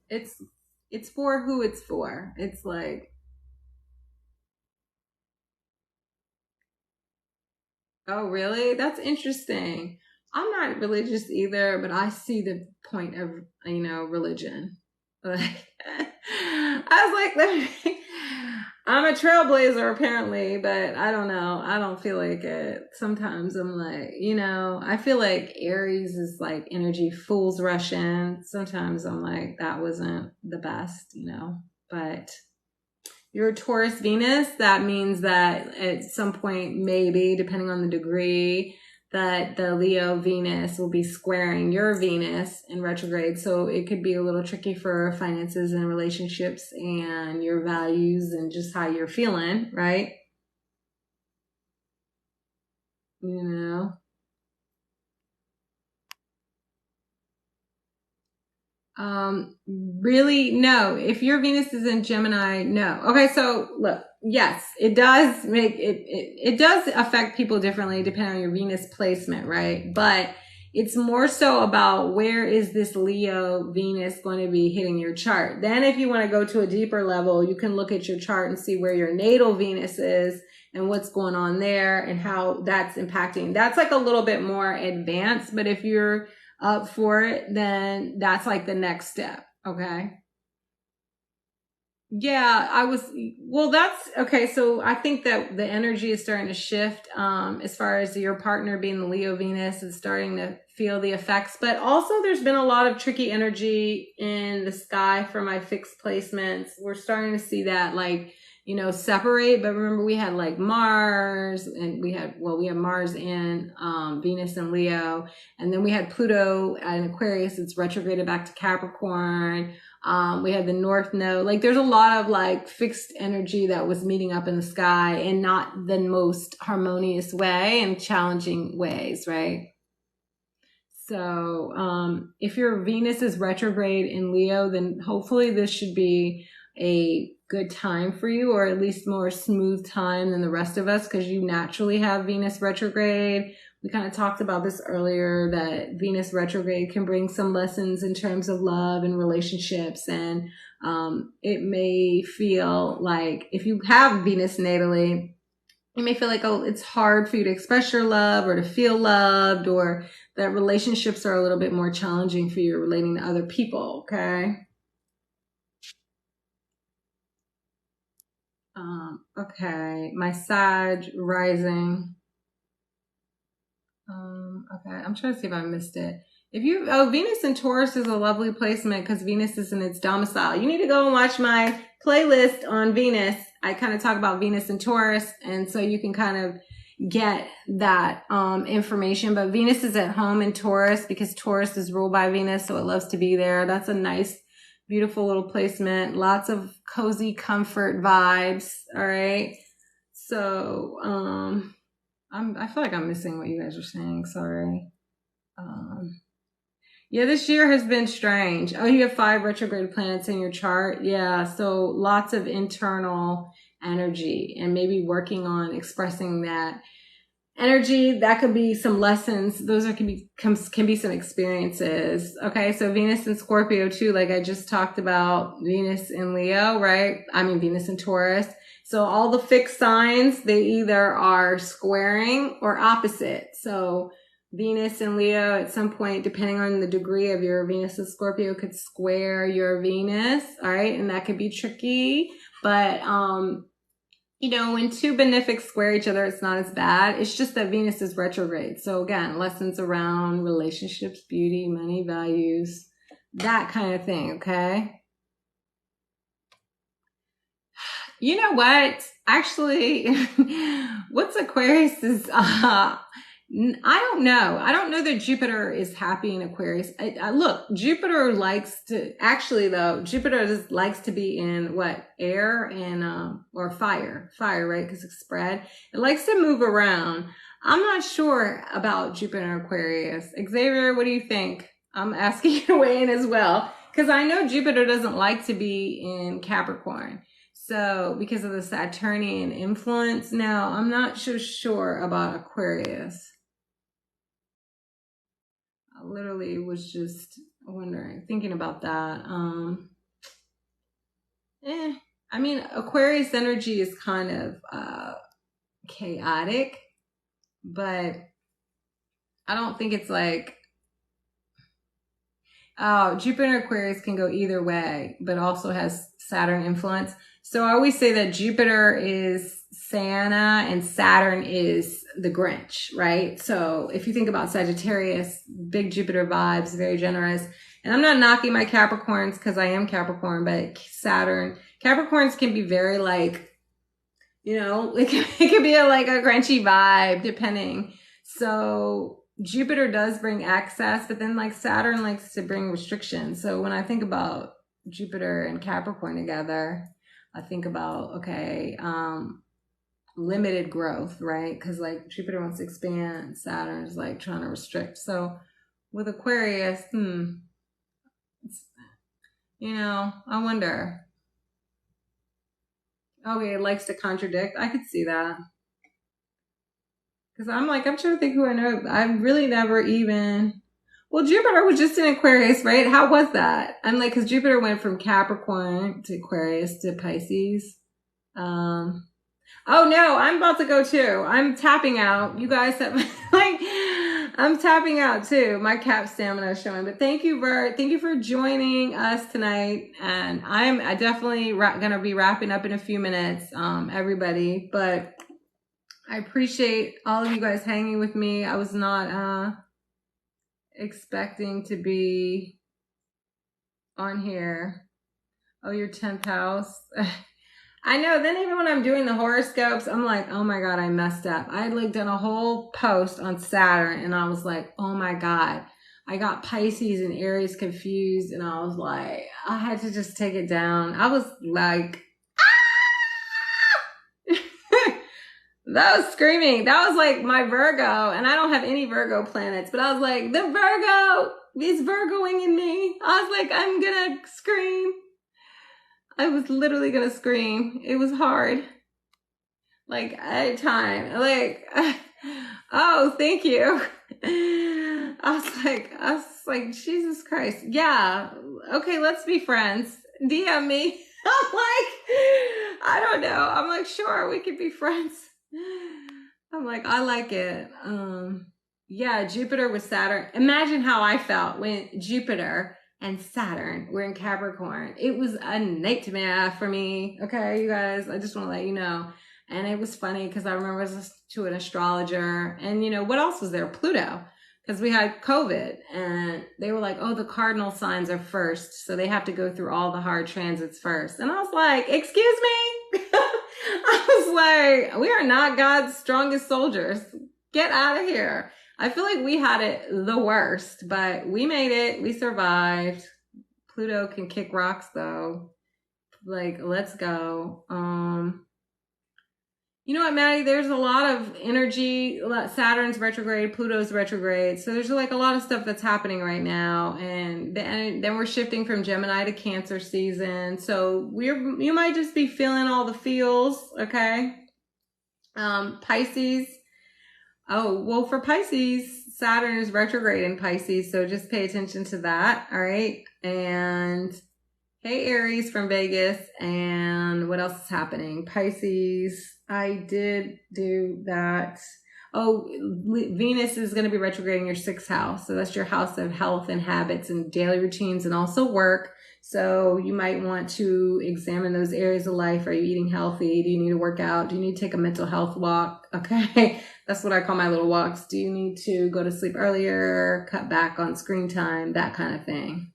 it's for who it's for. It's like, oh, really? That's interesting. I'm not religious either, but I see the point of, you know, religion. Like, I was like, I'm a trailblazer apparently, but I don't know. I don't feel like it. Sometimes I'm like, you know, I feel like Aries is like energy fools rush in. Sometimes I'm like, that wasn't the best, you know, but you're a Taurus Venus. That means that at some point, maybe depending on the degree, that the Leo Venus will be squaring your Venus in retrograde. So it could be a little tricky for finances and relationships and your values and just how you're feeling, right? You know? Really, no. If your Venus is in Gemini, no. Okay, so look, yes, it does it does affect people differently depending on your Venus placement, right? But it's more so about where is this Leo Venus going to be hitting your chart. Then if you want to go to a deeper level, you can look at your chart and see where your natal Venus is and what's going on there and how that's impacting. That's like a little bit more advanced, but if you're up for it, then that's like the next step. Okay. Yeah, well, that's okay. So I think that the energy is starting to shift, as far as your partner being the Leo Venus is starting to feel the effects, but also there's been a lot of tricky energy in the sky for my fixed placements. We're starting to see that like, you know, separate, but remember we had like Mars and we have Mars in, Venus and Leo, and then we had Pluto and Aquarius. It's retrograded back to Capricorn. We had the North Node. Like there's a lot of like fixed energy that was meeting up in the sky in not the most harmonious way and challenging ways, right? So, if your Venus is retrograde in Leo, then hopefully this should be a good time for you, or at least more smooth time than the rest of us, because you naturally have Venus retrograde. We kind of talked about this earlier, that Venus retrograde can bring some lessons in terms of love and relationships. And it may feel like if you have Venus natally, you may feel like, oh, it's hard for you to express your love or to feel loved, or that relationships are a little bit more challenging for you relating to other people. Okay. Okay. My Sag rising. Okay, I'm trying to see if I missed it. Venus in Taurus is a lovely placement because Venus is in its domicile. You need to go and watch my playlist on Venus. I kind of talk about Venus and Taurus, and so you can kind of get that information. But Venus is at home in Taurus because Taurus is ruled by Venus, so it loves to be there. That's a nice, beautiful little placement. Lots of cozy comfort vibes. All right. So, I feel like I'm missing what you guys are saying. Sorry. Um, Yeah, this year has been strange. Oh, you have 5 retrograde planets in your chart. Yeah, so lots of internal energy and maybe working on expressing that energy. That could be some lessons. Those can be some experiences. Okay, so Venus and Scorpio too, like I just talked about, Venus in Leo, right? I mean Venus in Taurus. So all the fixed signs, they either are squaring or opposite. So Venus and Leo at some point, depending on the degree of your Venus and Scorpio, could square your Venus, all right? And that could be tricky, but you know, when two benefics square each other, it's not as bad. It's just that Venus is retrograde. So again, lessons around relationships, beauty, money, values, that kind of thing, okay? You know what? Actually, what's Aquarius is, I don't know. I don't know that Jupiter is happy in Aquarius. Look, Jupiter likes to, actually though, Jupiter just likes to be in what? Air and, or fire, right? Because it's spread. It likes to move around. I'm not sure about Jupiter in Aquarius. Xavier, what do you think? I'm asking you to weigh in as well. Because I know Jupiter doesn't like to be in Capricorn. So because of the Saturnian influence, now I'm not so sure about Aquarius. I literally was just wondering, thinking about that. I mean, Aquarius energy is kind of chaotic, but I don't think it's like, oh, Jupiter Aquarius can go either way, but also has Saturn influence. So I always say that Jupiter is Santa and Saturn is the Grinch, right? So if you think about Sagittarius, big Jupiter vibes, very generous. And I'm not knocking my Capricorns because I am Capricorn, but Saturn, Capricorns can be very like, you know, it can be like a Grinchy vibe depending. So Jupiter does bring access, but then like Saturn likes to bring restrictions. So when I think about Jupiter and Capricorn together, I think about, okay, limited growth, right? Because like Jupiter wants to expand, Saturn's like trying to restrict. So with Aquarius, you know, I wonder. Okay, it likes to contradict. I could see that. Because I'm trying to think who I know. I've really never even, well, Jupiter was just in Aquarius, right? How was that? I'm like, because Jupiter went from Capricorn to Aquarius to Pisces. Oh no, I'm about to go too. I'm tapping out. You guys have like, I'm tapping out too. My cap stamina is showing. But thank you, Bert. Thank you for joining us tonight. And I definitely gonna be wrapping up in a few minutes, everybody. But I appreciate all of you guys hanging with me. I was not expecting to be on here. Oh, your 10th house. I know. Then even when I'm doing the horoscopes, I'm like, oh my God, I messed up. I had like done a whole post on Saturn and I was like, oh my God, I got Pisces and Aries confused. And I was like, I had to just take it down. I was like, that was screaming. That was like my Virgo. And I don't have any Virgo planets, but I was like, the Virgo is Virgoing in me. I was like, I'm going to scream. I was literally going to scream. It was hard. Like at time, like, oh, thank you. I was like, Jesus Christ. Yeah. Okay. Let's be friends. DM me. I'm like, I don't know. I'm like, sure, we could be friends. I'm like, I like it. Yeah, Jupiter with Saturn. Imagine how I felt when Jupiter and Saturn were in Capricorn. It was a nightmare for me. Okay, you guys, I just want to let you know. And it was funny because I remember I was listening to an astrologer and you know, what else was there? Pluto. Because we had COVID and they were like, oh, the cardinal signs are first. So they have to go through all the hard transits first. And I was like, excuse me? I was like, we are not God's strongest soldiers. Get out of here. I feel like we had it the worst, but we made it. We survived. Pluto can kick rocks though. Like, let's go. You know what, Maddie? There's a lot of energy. Saturn's retrograde, Pluto's retrograde. So there's like a lot of stuff that's happening right now. And then we're shifting from Gemini to Cancer season. So you might just be feeling all the feels, okay? Pisces. Oh, well, for Pisces, Saturn is retrograde in Pisces. So just pay attention to that, all right? And hey, Aries from Vegas. And what else is happening? Pisces. I did do that. Oh, Venus is going to be retrograde in your 6th house. So that's your house of health and habits and daily routines and also work. So you might want to examine those areas of life. Are you eating healthy? Do you need to work out? Do you need to take a mental health walk? Okay. That's what I call my little walks. Do you need to go to sleep earlier, cut back on screen time, that kind of thing?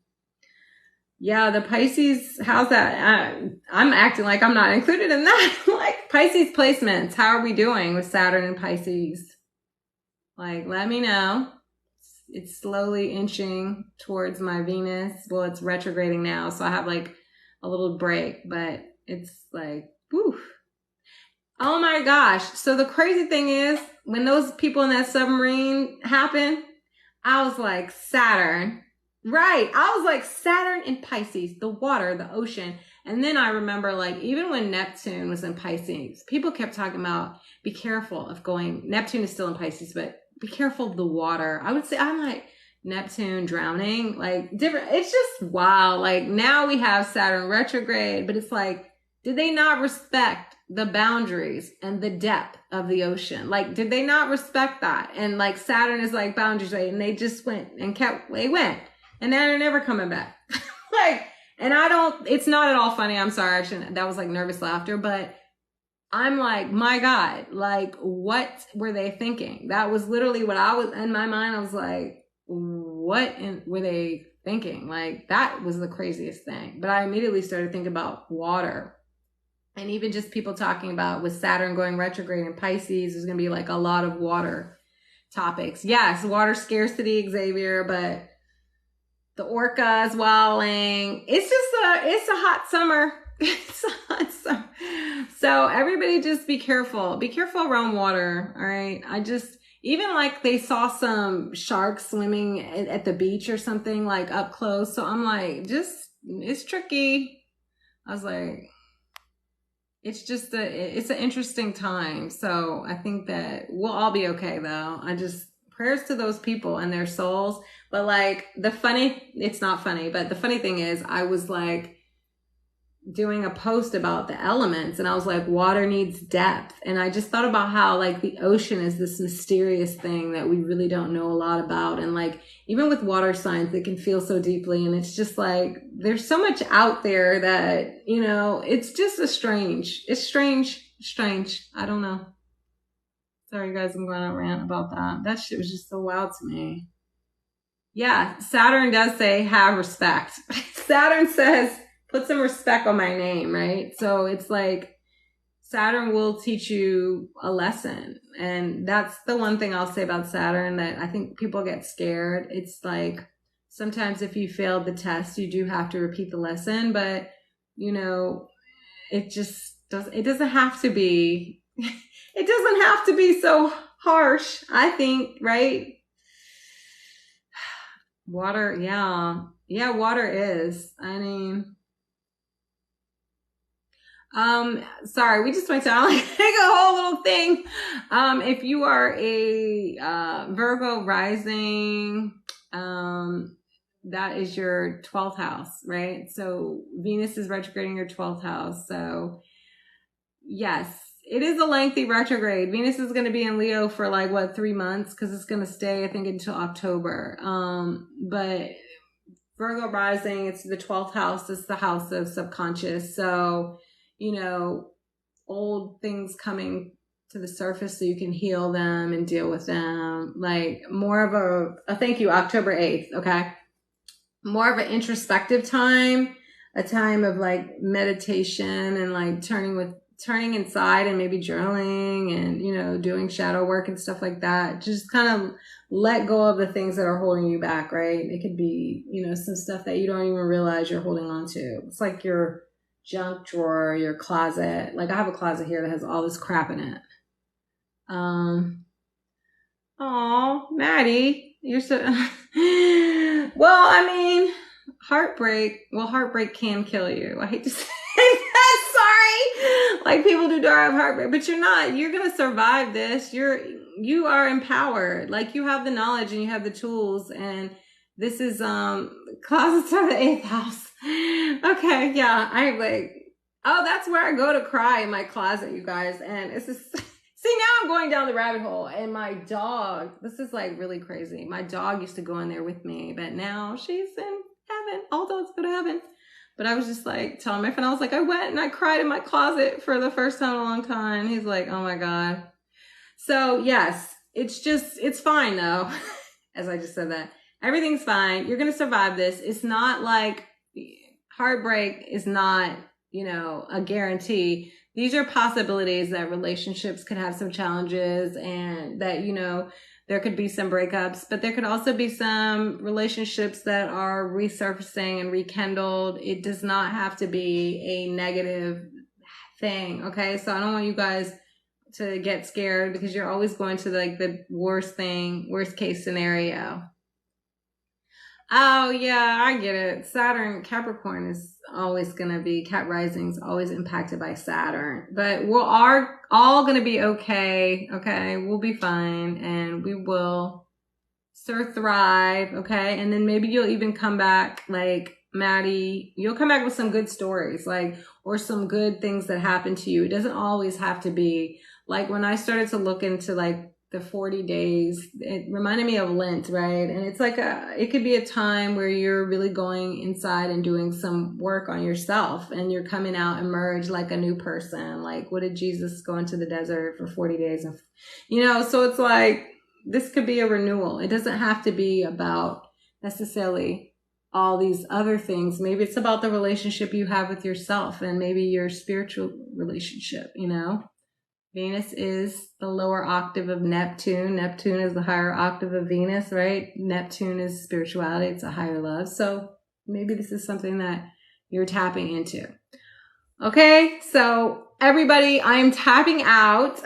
Yeah, the Pisces, how's that? I'm acting like I'm not included in that. Like Pisces placements, how are we doing with Saturn and Pisces? Like, let me know. It's slowly inching towards my Venus. Well, it's retrograding now, so I have like a little break, but it's like, whew. Oh my gosh. So the crazy thing is, when those people in that submarine happened, I was like, Saturn. Right. I was like Saturn in Pisces, the water, the ocean. And then I remember like even when Neptune was in Pisces, people kept talking about be careful of going. Neptune is still in Pisces, but be careful of the water. I would say I'm like Neptune drowning, like different. It's just wow. Like now we have Saturn retrograde, but it's like, did they not respect the boundaries and the depth of the ocean? Like, did they not respect that? And like Saturn is like boundaries, right? And they just went and they went. And then they're never coming back. Like, and it's not at all funny. I'm sorry. Actually, that was like nervous laughter, but I'm like, my God, like what were they thinking? That was literally what I was in my mind. I was like, what were they thinking? Like that was the craziest thing. But I immediately started thinking about water. And even just people talking about with Saturn going retrograde in Pisces, there's going to be like a lot of water topics. Yes, water scarcity, Xavier, but the orcas wilding. It's a hot summer. It's a hot summer. So everybody just be careful. Be careful around water. All right. Even like they saw some sharks swimming at the beach or something like up close. So I'm like, it's tricky. I was like, it's an interesting time. So I think that we'll all be okay though. Prayers to those people and their souls. But like it's not funny, but the funny thing is I was like doing a post about the elements and I was like, water needs depth. And I just thought about how like the ocean is this mysterious thing that we really don't know a lot about. And like, even with water signs, they can feel so deeply. And it's just like, there's so much out there that, it's just strange. I don't know. Sorry guys, I'm going to rant about that. That shit was just so wild to me. Yeah, Saturn does say have respect. Saturn says put some respect on my name, right? So it's like Saturn will teach you a lesson. And that's the one thing I'll say about Saturn that I think people get scared. It's like sometimes if you failed the test, you do have to repeat the lesson, but it doesn't have to be it doesn't have to be so harsh, I think, right? Water, yeah. Yeah, water is. I mean, sorry, we just went down like a whole little thing. If you are a Virgo rising, that is your 12th house, right? So Venus is retrograding your 12th house. So yes, it is a lengthy retrograde. Venus is going to be in Leo for like 3 months because it's going to stay, I think, until October. But Virgo rising, it's the 12th house. It's the house of subconscious. So, old things coming to the surface so you can heal them and deal with them. Like more of a thank you, October 8th. Okay. More of an introspective time, a time of like meditation and like turning inside and maybe journaling and, doing shadow work and stuff like that. Just kind of let go of the things that are holding you back, right? It could be, some stuff that you don't even realize you're holding on to. It's like you're junk drawer, your closet. Like I have a closet here that has all this crap in it. Oh, Maddie, you're so. Well, I mean, heartbreak. Well, heartbreak can kill you. I hate to say that. Sorry. Like people do die of heartbreak, but you're not. You're gonna survive this. You are empowered. Like you have the knowledge and you have the tools. And this is closets of the 8th house. Okay, yeah. I'm like, oh, that's where I go to cry in my closet, you guys. And it's just. See, now I'm going down the rabbit hole, and my dog, this is like really crazy. My dog used to go in there with me, but now she's in heaven. All dogs go to heaven. But I was just like telling my friend, I was like, I went and I cried in my closet for the first time in a long time. He's like, oh my God. So yes, it's fine though. As I just said that. Everything's fine. You're going to survive this. It's not like heartbreak is not, a guarantee. These are possibilities that relationships could have some challenges and that, there could be some breakups, but there could also be some relationships that are resurfacing and rekindled. It does not have to be a negative thing. Okay. So I don't want you guys to get scared because you're always going to like the worst case scenario. Oh yeah, I get it. Saturn, Capricorn is always going to be, Cap rising is always impacted by Saturn, but we are all going to be okay. Okay. We'll be fine and we will thrive. Okay. And then maybe you'll even come back like Maddie, you'll come back with some good stories, like, or some good things that happen to you. It doesn't always have to be like when I started to look into like the 40 days, it reminded me of Lent, right? And it's like it could be a time where you're really going inside and doing some work on yourself and you're coming out emerged like a new person. Like, what did Jesus go into the desert for 40 days? And, so it's like, this could be a renewal. It doesn't have to be about necessarily all these other things. Maybe it's about the relationship you have with yourself and maybe your spiritual relationship, Venus is the lower octave of Neptune. Neptune is the higher octave of Venus, right? Neptune is spirituality. It's a higher love. So maybe this is something that you're tapping into. Okay. So everybody, I'm tapping out.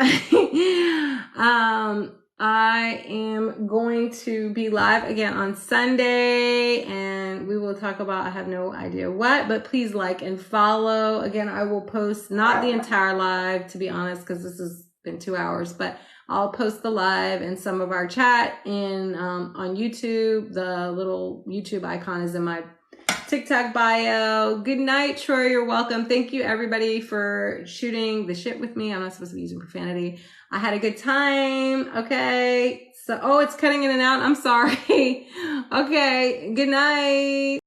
I am going to be live again on Sunday and we will talk about, I have no idea what, but please like and follow. Again, I will post not the entire live, to be honest, because this has been 2 hours, but I'll post the live and some of our chat on YouTube. The little YouTube icon is in my TikTok bio. Good night, Troy. You're welcome. Thank you, everybody, for shooting the shit with me. I'm not supposed to be using profanity. I had a good time. Okay. So, it's cutting in and out. I'm sorry. Okay. Good night.